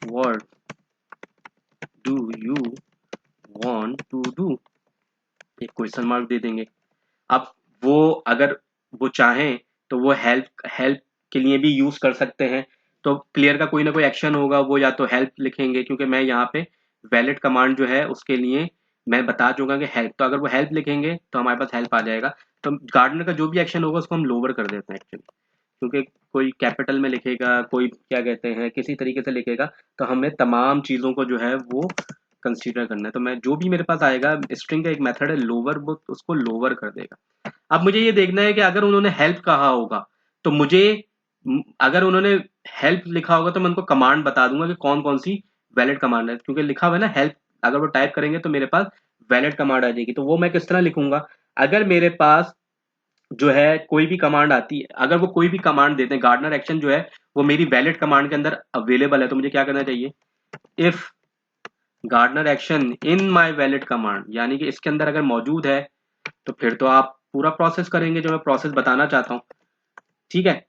what do you want to do, एक क्वेश्चन मार्क दे देंगे। अब वो अगर वो चाहें तो वो हेल्प हेल्प के लिए भी यूज कर सकते हैं। तो प्लेयर का कोई ना कोई एक्शन होगा, वो या तो हेल्प लिखेंगे, क्योंकि मैं यहाँ पे वैलिड कमांड जो है उसके लिए मैं बता चुका कि हेल्प, तो अगर वो हेल्प लिखेंगे तो हमारे पास हेल्प आ जाएगा। तो गार्डनर का जो भी एक्शन होगा उसको हम लोअर कर देते हैं एक्चुअली, क्योंकि कोई कैपिटल में लिखेगा, कोई क्या कहते हैं किसी तरीके से लिखेगा, तो हमें तमाम चीज़ों को जो है वो कंसीडर करना है। तो मैं जो भी मेरे पास आएगा, स्ट्रिंग का एक मेथड है लोअर, वो उसको लोअर कर देगा। अब मुझे ये देखना है कि अगर उन्होंने हेल्प कहा होगा तो मुझे, अगर उन्होंने हेल्प लिखा होगा तो मैं उनको कमांड बता दूंगा कि कौन कौन सी वैलिड कमांड है, क्योंकि लिखा हुआ है ना हेल्प, अगर वो टाइप करेंगे तो मेरे पास वैलिड कमांड आ जाएगी। तो वो मैं किस तरह लिखूंगा, अगर मेरे पास जो है कोई भी कमांड आती है, अगर वो कोई भी कमांड देते हैं, गार्डनर एक्शन जो है वो मेरी वैलिड कमांड के अंदर अवेलेबल है, तो मुझे क्या करना चाहिए, if gardener action in my valid command, यानी कि इसके अंदर अगर मौजूद है तो फिर तो आप पूरा प्रोसेस करेंगे जो मैं प्रोसेस बताना चाहता हूँ। ठीक है,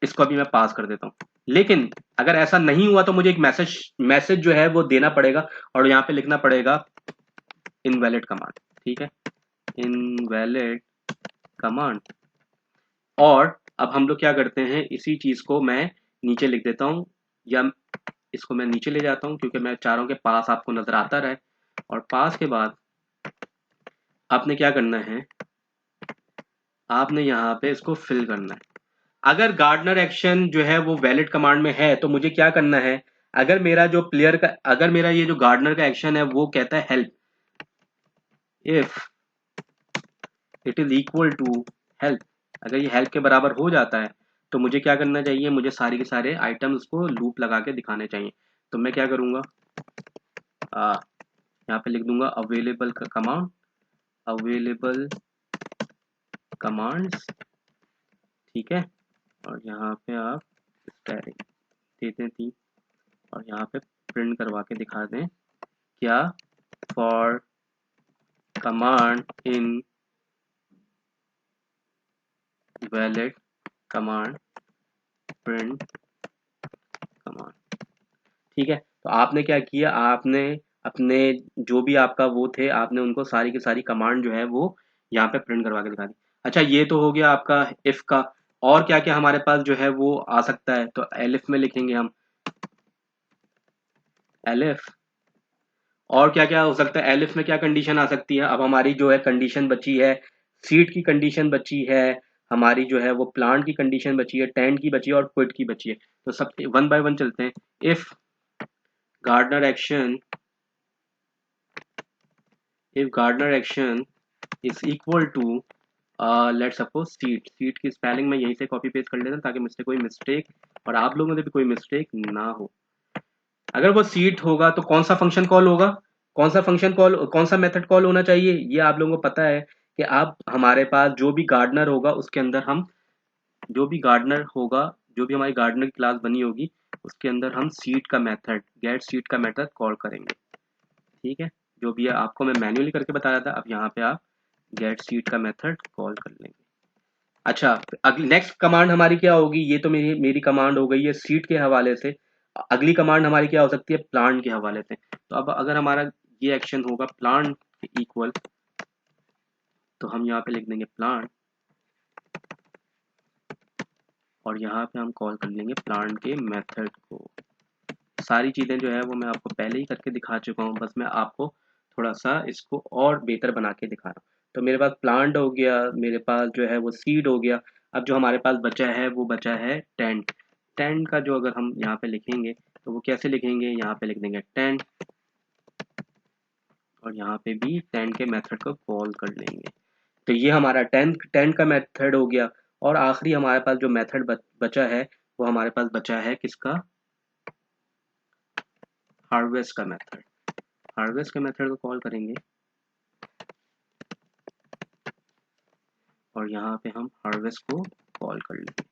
इसको अभी मैं पास कर देता हूँ। लेकिन अगर ऐसा नहीं हुआ तो मुझे एक मैसेज मैसेज जो है वो देना पड़ेगा, और यहाँ पे लिखना पड़ेगा इनवैलिड कमांड। ठीक है, इनवैलिड कमांड। और अब हम लोग क्या करते हैं, इसी चीज को मैं नीचे लिख देता हूँ, या इसको मैं नीचे ले जाता हूँ क्योंकि मैं चाह रहा हूँ कि पास आपको नजर आता रहे। और पास के बाद आपने क्या करना है, आपने यहाँ पे इसको फिल करना है। अगर गार्डनर एक्शन जो है वो वैलिड कमांड में है तो मुझे क्या करना है, अगर मेरा जो प्लेयर का, अगर मेरा ये जो गार्डनर का एक्शन है वो कहता है help, if it is equal to help, अगर ये हेल्प के बराबर हो जाता है तो मुझे क्या करना चाहिए, मुझे सारे के सारे आइटम्स को लूप लगा के दिखाने चाहिए। तो मैं क्या करूंगा, यहाँ पे लिख दूंगा अवेलेबल का कमांड, अवेलेबल कमांड्स। ठीक है, और यहाँ पे आप स्टैटिक देते थी, और यहाँ पे प्रिंट करवा के दिखा दें क्या, for command in valid command print command. ठीक है, तो आपने क्या किया, आपने अपने जो भी आपका वो थे, आपने उनको सारी की सारी कमांड जो है वो यहाँ पे प्रिंट करवा के दिखा दी। अच्छा, ये तो हो गया आपका इफ का। और क्या क्या हमारे पास जो है वो आ सकता है, तो एलिफ में लिखेंगे हम, एलिफ। और क्या क्या हो सकता है एलिफ में, क्या कंडीशन आ सकती है, अब हमारी जो है कंडीशन बची है, सीट की कंडीशन बची है, हमारी जो है वो प्लांट की कंडीशन बची है, टेंट की बची है और क्विट की बची है। तो सब वन बाय वन चलते हैं। If gardener action, if gardener action is equal to let's suppose seat, seat की स्पेलिंग में यहीं से कॉपी पेस्ट कर लेता हूँ ताकि मुझसे कोई मिस्टेक और आप लोगों से भी कोई मिस्टेक ना हो। अगर वो सीट होगा तो कौन सा फंक्शन कॉल होगा, कौन सा फंक्शन कॉल, कौन सा मेथड कॉल होना चाहिए, ये आप लोगों को पता है कि आप हमारे पास जो भी गार्डनर होगा उसके अंदर हम, जो भी गार्डनर होगा, जो भी हमारी गार्डनर की क्लास बनी होगी उसके अंदर हम सीट का मेथड, गेट सीट का मेथड कॉल करेंगे। ठीक है, जो भी है आपको मैं मैन्युअली करके बताया था, अब यहाँ पे आप गेट सीट का मेथड कॉल कर लेंगे। अच्छा, अगली नेक्स्ट कमांड हमारी क्या होगी, ये तो मेरी मेरी कमांड हो गई है सीट के हवाले से। अगली कमांड हमारी क्या हो सकती है, प्लांट के हवाले से। तो अब अगर हमारा ये एक्शन होगा प्लांट के इक्वल, तो हम यहाँ पे लिख देंगे प्लांट, और यहाँ पे हम कॉल कर लेंगे प्लांट के मेथड को। सारी चीज़ें जो है वो मैं आपको पहले ही करके दिखा चुका हूँ, बस मैं आपको थोड़ा सा इसको और बेहतर बना के दिखा रहा हूँ। तो मेरे पास प्लांट हो गया, मेरे पास जो है वो सीड हो गया। अब जो हमारे पास बचा है वो बचा है टेंट। टेंट का जो अगर हम यहाँ पे लिखेंगे तो वो कैसे लिखेंगे, यहाँ पे लिख देंगे टेंट, और यहाँ पे भी टेंट के मेथड को कॉल कर लेंगे। तो ये हमारा टेंट टेंट का मेथड हो गया। और आखिरी हमारे पास जो मेथड बचा है वो हमारे पास बचा है किसका, हार्वेस्ट का मेथड, हार्वेस्ट के मेथड को कॉल करेंगे और यहाँ पे हम हार्वेस्ट को कॉल कर लेंगे।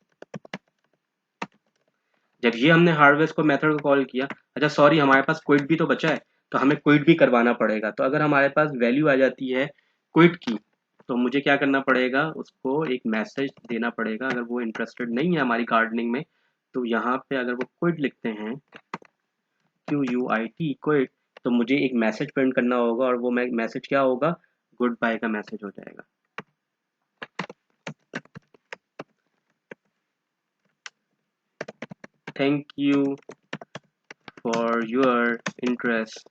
जब ये हमने हार्वेस्ट को मेथड को कॉल किया, अच्छा सॉरी हमारे पास क्विट भी तो बचा है, तो हमें क्विट भी करवाना पड़ेगा। तो अगर हमारे पास वैल्यू आ जाती है क्विट की, तो मुझे क्या करना पड़ेगा, उसको एक मैसेज देना पड़ेगा। अगर वो इंटरेस्टेड नहीं है हमारी गार्डनिंग में, तो यहाँ पे अगर वो क्विट लिखते हैं QUIT क्विट, तो मुझे एक मैसेज प्रिंट करना होगा और वो मैसेज क्या होगा, गुड बाय का मैसेज हो जाएगा। Thank you for your interest,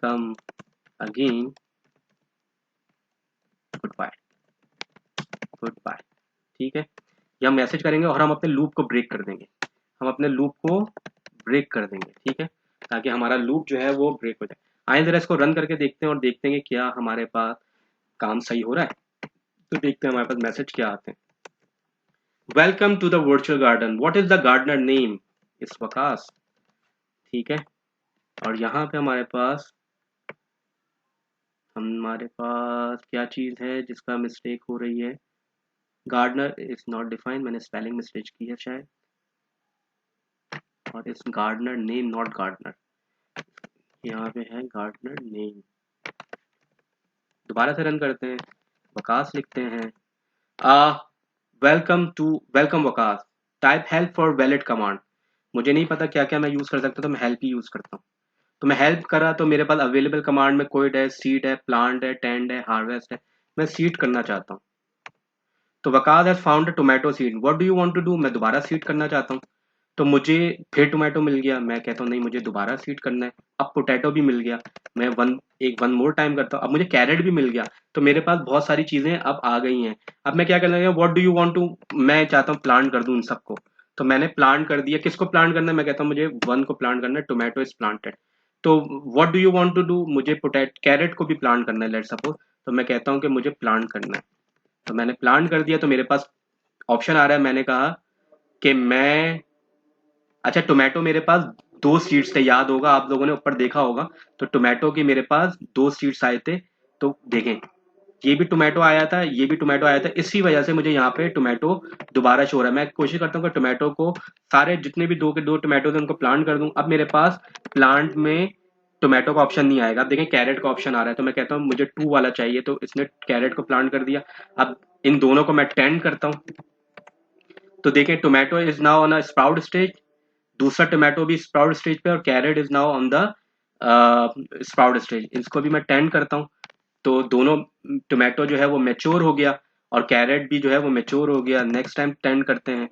come again, goodbye, goodbye. ठीक है, ये हम मैसेज करेंगे और हम अपने लूप को ब्रेक कर देंगे, हम अपने लूप को ब्रेक कर देंगे। ठीक है, ताकि हमारा लूप जो है वो ब्रेक हो जाए। आइए जरा इसको रन करके देखते हैं और देखते हैं कि क्या हमारे पास काम सही हो रहा है। तो देखते हैं हमारे पास मैसेज क्या आते हैं। Welcome to the virtual garden, what is the gardener name, इस वकास। ठीक है, और यहाँ पे हमारे पास क्या चीज़ है जिसका मिस्टेक हो रही है, गार्डनर इज नॉट डिफाइंड, मैंने स्पेलिंग मिस्टेक की है शायद, और इस गार्डनर नेम नॉट गार्डनर, यहाँ पे है गार्डनर नेम। दोबारा से रन करते हैं, वकास लिखते हैं, welcome Waqas, type help for valid command. मुझे नहीं पता क्या क्या मैं यूज़ कर सकता, तो मैं हेल्प ही यूज़ करता हूँ। तो मैं हेल्प करा तो मेरे पास अवेलेबल कमांड में कोड है, सीड है, प्लांट है, टेंड है, हार्वेस्ट है। मैं सीड करना चाहता हूँ, तो Waqas has found a tomato seed, what do you want to do, मैं दोबारा सीड करना चाहता हूँ। तो मुझे फिर टोमेटो मिल गया, मैं कहता हूँ नहीं मुझे दोबारा सीड करना है। अब पोटैटो भी मिल गया, मैं वन मोर टाइम करता हूँ। अब मुझे कैरेट भी मिल गया, तो मेरे पास बहुत सारी चीजें अब आ गई हैं। अब मैं क्या करना है, what do you want to, मैं चाहता हूँ प्लांट कर दूं इन सबको। तो मैंने प्लांट कर दिया, किसको प्लांट करना है, मैं कहता हूँ मुझे वन को प्लांट करना है, टोमेटो इज प्लांटेड। तो what do you want to do, मुझे कैरेट को भी प्लांट करना है लेट सपोज, तो मैं कहता हूँ कि मुझे प्लांट करना है। तो मैंने प्लांट कर दिया, तो मेरे पास ऑप्शन आ रहा है, मैंने कहा कि मैं, अच्छा टोमेटो मेरे पास दो सीड्स थे, याद होगा आप लोगों ने ऊपर देखा होगा। तो टोमेटो की मेरे पास दो सीड्स आए थे, तो देखें ये भी टोमेटो आया था, ये भी टोमेटो आया था, इसी वजह से मुझे यहाँ पे टोमेटो दोबारा शो हो रहा है। मैं कोशिश करता हूँ कि टोमेटो को सारे जितने भी दो के दो टोमेटो थे उनको प्लांट कर दूं। अब मेरे पास प्लांट में टोमेटो का ऑप्शन नहीं आएगा, अब देखें कैरेट का ऑप्शन आ रहा है, तो मैं कहता हूँ मुझे 2 वाला चाहिए, तो इसने कैरेट को प्लांट कर दिया। अब इन दोनों को मैं टेंड करता हूँ, तो देखें tomato is now on a sprout stage, दूसरा टोमेटो भी स्प्राउट स्टेज पे, और carrot is now on the sprout stage. इसको भी मैं टेंड करता हूँ, तो दोनों टोमेटो जो है वो मेच्योर हो गया और कैरेट भी जो है वो मेच्योर हो गया। नेक्स्ट टाइम टेंड करते हैं,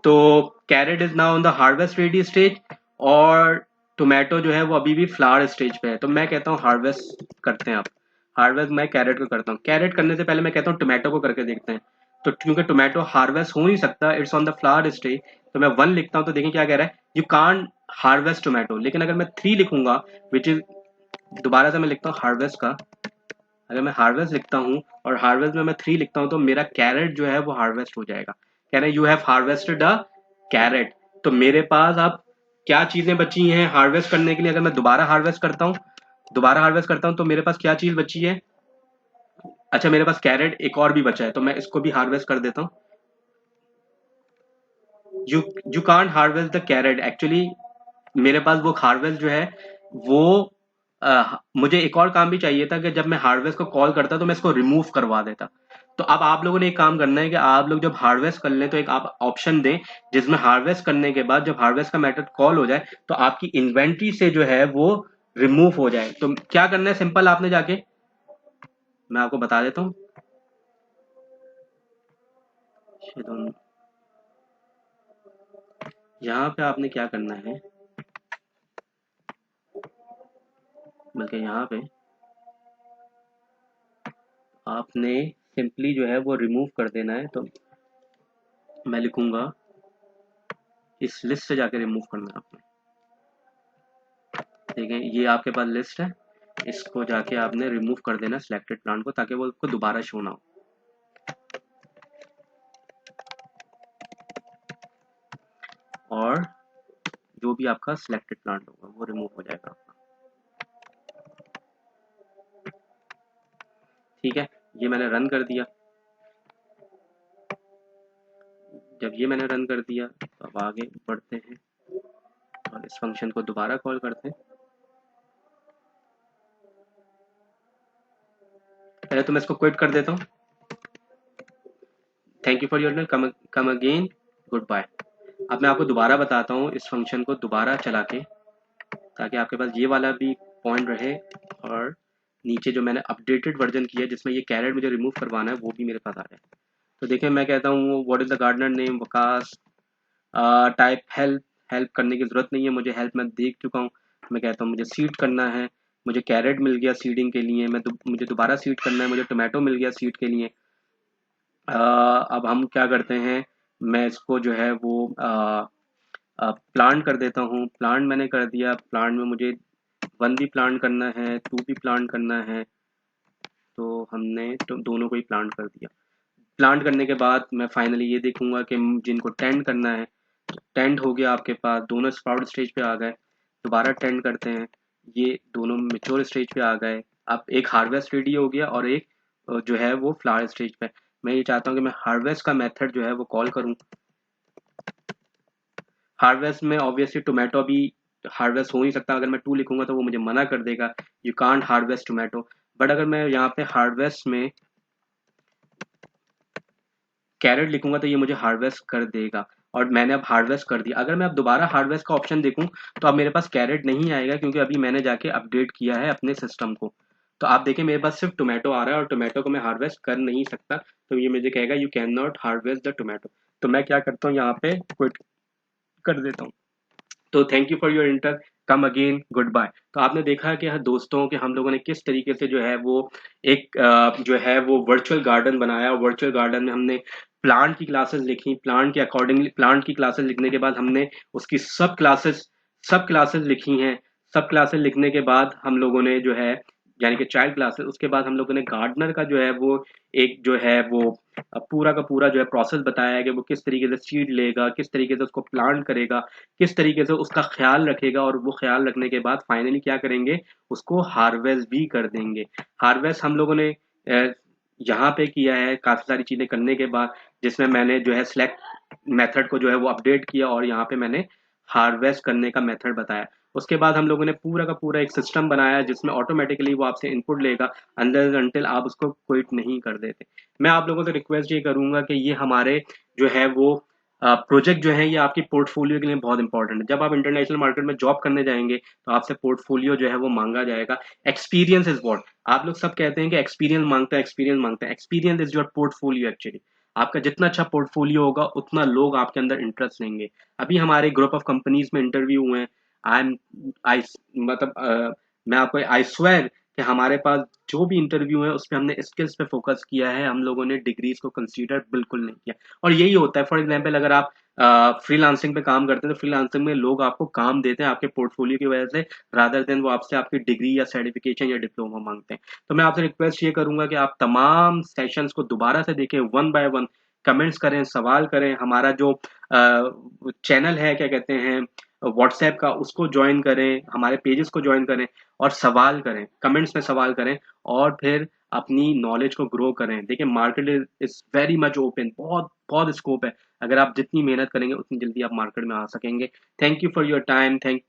तो carrot is now on the harvest ready stage और टोमेटो जो है वो अभी भी फ्लावर स्टेज पे है। तो मैं कहता हूँ हार्वेस्ट करते हैं। अब हार्वेस्ट मैं कैरेट को करता हूँ, कैरेट करने से पहले मैं कहता हूँ टोमेटो को करके देखते हैं। तो क्योंकि टोमेटो हार्वेस्ट हो नहीं सकता, it's on the flower stage, तो मैं 1 लिखता हूँ। तो देखें क्या कह रहा है, यू कांट हार्वेस्ट टोमेटो। लेकिन अगर मैं 3 लिखूंगा, विच इज, दोबारा से मैं लिखता हूँ हार्वेस्ट का, अगर मैं हार्वेस्ट लिखता हूँ और हार्वेस्ट में मैं 3 लिखता हूँ, तो मेरा कैरेट जो है वो हार्वेस्ट हो जाएगा। कह रहे हैं you have harvested a carrot. तो मेरे पास अब क्या चीजें बची हैं हार्वेस्ट करने के लिए, अगर मैं दोबारा हार्वेस्ट करता हूँ, तो मेरे पास क्या चीज बची है, अच्छा मेरे पास कैरेट एक और भी बचा है, तो मैं इसको भी हार्वेस्ट कर देता हूँ। You you can't harvest the carat, actually मेरे पास वो हार्वेस्ट जो है वो मुझे एक और काम भी चाहिए था कि जब मैं हार्वेस्ट को कॉल करता तो मैं इसको रिमूव करवा देता। तो अब आप लोगों ने एक काम करना है कि आप लोग जब हार्वेस्ट कर लें तो एक आप ऑप्शन दें जिसमें हार्वेस्ट करने के बाद जब हार्वेस्ट का मेथड कॉल हो जाए तो आपकी इन्वेंट्री से जो है वो रिमूव हो जाए। तो क्या करना है, सिंपल आपने जाके, मैं आपको बता देता हूँ, यहाँ पे आपने क्या करना है, बल्कि यहाँ पे आपने सिंपली जो है वो रिमूव कर देना है। तो मैं लिखूंगा इस लिस्ट से जाके रिमूव करना है आपने। ठीक है, ये आपके पास लिस्ट है, इसको जाके आपने रिमूव कर देना सिलेक्टेड प्लांट को, ताकि वो आपको दोबारा शो ना हो। और जो भी आपका सिलेक्टेड प्लांट होगा वो रिमूव हो जाएगा आपका। ठीक है, ये मैंने रन कर दिया। जब ये मैंने रन कर दिया तो अब आगे बढ़ते हैं और इस फंक्शन को दोबारा कॉल करते हैं। पहले तो मैं इसको क्विट कर देता हूँ। Thank you for your come again, goodbye. अब मैं आपको दोबारा बताता हूँ इस फंक्शन को दोबारा चला के, ताकि आपके पास ये वाला भी पॉइंट रहे और नीचे जो मैंने अपडेटेड वर्जन किया है जिसमें ये कैरेट मुझे रिमूव करवाना है वो भी मेरे पास आ जाए। तो देखिए मैं कहता हूँ what is the gardener name, Waqas, type help. Help करने की ज़रूरत नहीं है, मुझे हेल्प मैं देख चुका हूँ। मैं कहता हूँ मुझे सीड करना है, मुझे कैरेट मिल गया सीडिंग के लिए, मुझे दोबारा सीड करना है, मुझे टोमेटो मिल गया सीड के लिए। अब हम क्या करते हैं, मैं इसको जो है वो प्लांट कर देता हूँ। प्लांट मैंने कर दिया। प्लांट में मुझे 1 भी प्लांट करना है, 2 भी प्लांट करना है, तो हमने तो दोनों को ही प्लांट कर दिया। प्लांट करने के बाद मैं फाइनली ये देखूंगा कि जिनको टेंड करना है, टेंड हो गया आपके पास, दोनों स्प्राउट स्टेज पे आ गए। दोबारा टेंड करते हैं, ये दोनों मेच्योर स्टेज पे आ गए। अब एक हार्वेस्ट रेडी हो गया और एक जो है वो फ्लावर स्टेज पे। मैं ये चाहता हूँ कि मैं हार्वेस्ट का मेथड जो है वो कॉल करूँ। हार्वेस्ट में ऑब्वियसली टोमेटो भी हार्वेस्ट हो नहीं सकता, अगर मैं 2 लिखूंगा तो वो मुझे मना कर देगा, you can't harvest tomato. But अगर मैं यहाँ पे हार्वेस्ट में कैरेट लिखूंगा तो ये मुझे हार्वेस्ट कर देगा, और मैंने अब हार्वेस्ट कर दिया। अगर मैं अब दोबारा हार्वेस्ट का ऑप्शन देखूं तो अब मेरे पास कैरेट नहीं आएगा, क्योंकि अभी मैंने जाके अपडेट किया है अपने सिस्टम को। तो आप देखें मेरे पास सिर्फ टोमेटो आ रहा है और टोमेटो को मैं हार्वेस्ट कर नहीं सकता, तो ये मुझे कहेगा you can not harvest the tomato. तो मैं क्या करता हूँ, यहाँ पे क्विट कर देता हूँ। तो thank you for your inter, come again, goodbye. तो आपने देखा कि दोस्तों कि हम लोगों ने किस तरीके से जो है वो एक जो है वो वर्चुअल गार्डन बनाया। वर्चुअल गार्डन में हमने प्लांट की क्लासेस लिखी, प्लांट के अकॉर्डिंगली प्लांट की क्लासेस लिखने के बाद हमने उसकी सब क्लासेस लिखी हैं। सब क्लासेस लिखने के बाद हम लोगों ने जो है, यानी कि चाइल्ड क्लासेस, उसके बाद हम लोगों ने गार्डनर का जो है वो एक जो है वो पूरा का पूरा जो है प्रोसेस बताया है कि वो किस तरीके से सीड लेगा, किस तरीके से उसको प्लांट करेगा, किस तरीके से उसका ख्याल रखेगा, और वो ख्याल रखने के बाद फाइनली क्या करेंगे, उसको हार्वेस्ट भी कर देंगे। हार्वेस्ट हम लोगों ने यहाँ पे किया है काफी सारी चीजें करने के बाद, जिसमें मैंने जो है सिलेक्ट मेथड को जो है वो अपडेट किया और यहाँ पे मैंने हार्वेस्ट करने का मेथड बताया। उसके बाद हम लोगों ने पूरा का पूरा एक सिस्टम बनाया जिसमें ऑटोमेटिकली वो आपसे इनपुट लेगा अंदर अंटिल आप उसको क्विट नहीं कर देते। मैं आप लोगों से रिक्वेस्ट ये करूंगा कि ये हमारे जो है वो प्रोजेक्ट जो है ये आपकी पोर्टफोलियो के लिए बहुत इंपॉर्टेंट है। जब आप इंटरनेशनल मार्केट में जॉब करने जाएंगे तो आपसे पोर्टफोलियो जो है वो मांगा जाएगा। एक्सपीरियंस इज व्हाट, आप लोग सब कहते हैं कि एक्सपीरियंस मांगते हैं, एक्सपीरियंस मांगते हैं। Experience is your portfolio actually. आपका जितना अच्छा पोर्टफोलियो होगा उतना लोग आपके अंदर इंटरेस्ट लेंगे। अभी हमारे ग्रुप ऑफ कंपनीज में इंटरव्यू हुए हैं। आई एम आई मतलब मैं आपको आई स्वेयर कि हमारे पास जो भी इंटरव्यू है उसमें हमने स्किल्स पे फोकस किया है, हम लोगों ने डिग्रीज को कंसीडर बिल्कुल नहीं किया। और यही होता है, फॉर एग्जांपल अगर आप फ्रीलांसिंग पे काम करते हैं तो फ्रीलांसिंग में लोग आपको काम देते हैं आपके पोर्टफोलियो की वजह से, रादर देन वो आपसे आपकी डिग्री या सर्टिफिकेशन या डिप्लोमा मांगते हैं। तो मैं आपसे रिक्वेस्ट ये करूंगा कि आप तमाम सेशंस को दोबारा से देखें, वन बाय वन कमेंट्स करें, सवाल करें। हमारा जो चैनल है क्या कहते हैं व्हाट्सएप का, उसको ज्वाइन करें, हमारे पेजेस को ज्वाइन करें और सवाल करें, कमेंट्स में सवाल करें, और फिर अपनी नॉलेज को ग्रो करें। देखिए market is very much open, बहुत बहुत स्कोप है। अगर आप जितनी मेहनत करेंगे उतनी जल्दी आप मार्केट में आ सकेंगे। Thank you for your time. Thank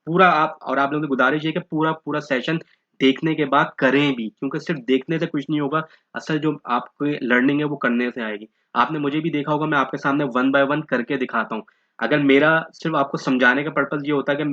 पूरा आप, और आप लोगों से गुजारिश है कि पूरा पूरा सेशन देखने के बाद करें भी, क्योंकि सिर्फ देखने से कुछ नहीं होगा। असल जो आपको लर्निंग है वो करने से आएगी। आपने मुझे भी देखा होगा, मैं आपके सामने वन बाय वन करके दिखाता हूँ। अगर मेरा सिर्फ आपको समझाने का पर्पज ये होता है कि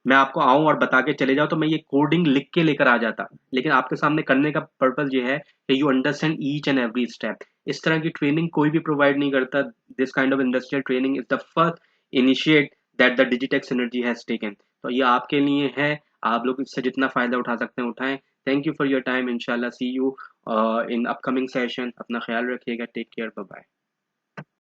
मैं आपको आऊं और बता के चले जाऊं तो मैं ये कोडिंग लिख के लेकर आ जाता, लेकिन आपके सामने करने का पर्पज ये है कि you understand each and every step. इस तरह की ट्रेनिंग कोई भी प्रोवाइड नहीं करता। This kind of industrial training is the first initiate that the Digitek synergy has taken. तो ये आपके लिए है, आप लोग इससे जितना फायदा उठा सकते हैं उठाएं। Thank you for your time. इंशाल्लाह see you in upcoming session. अपना ख्याल रखिएगा। Take care, bye bye.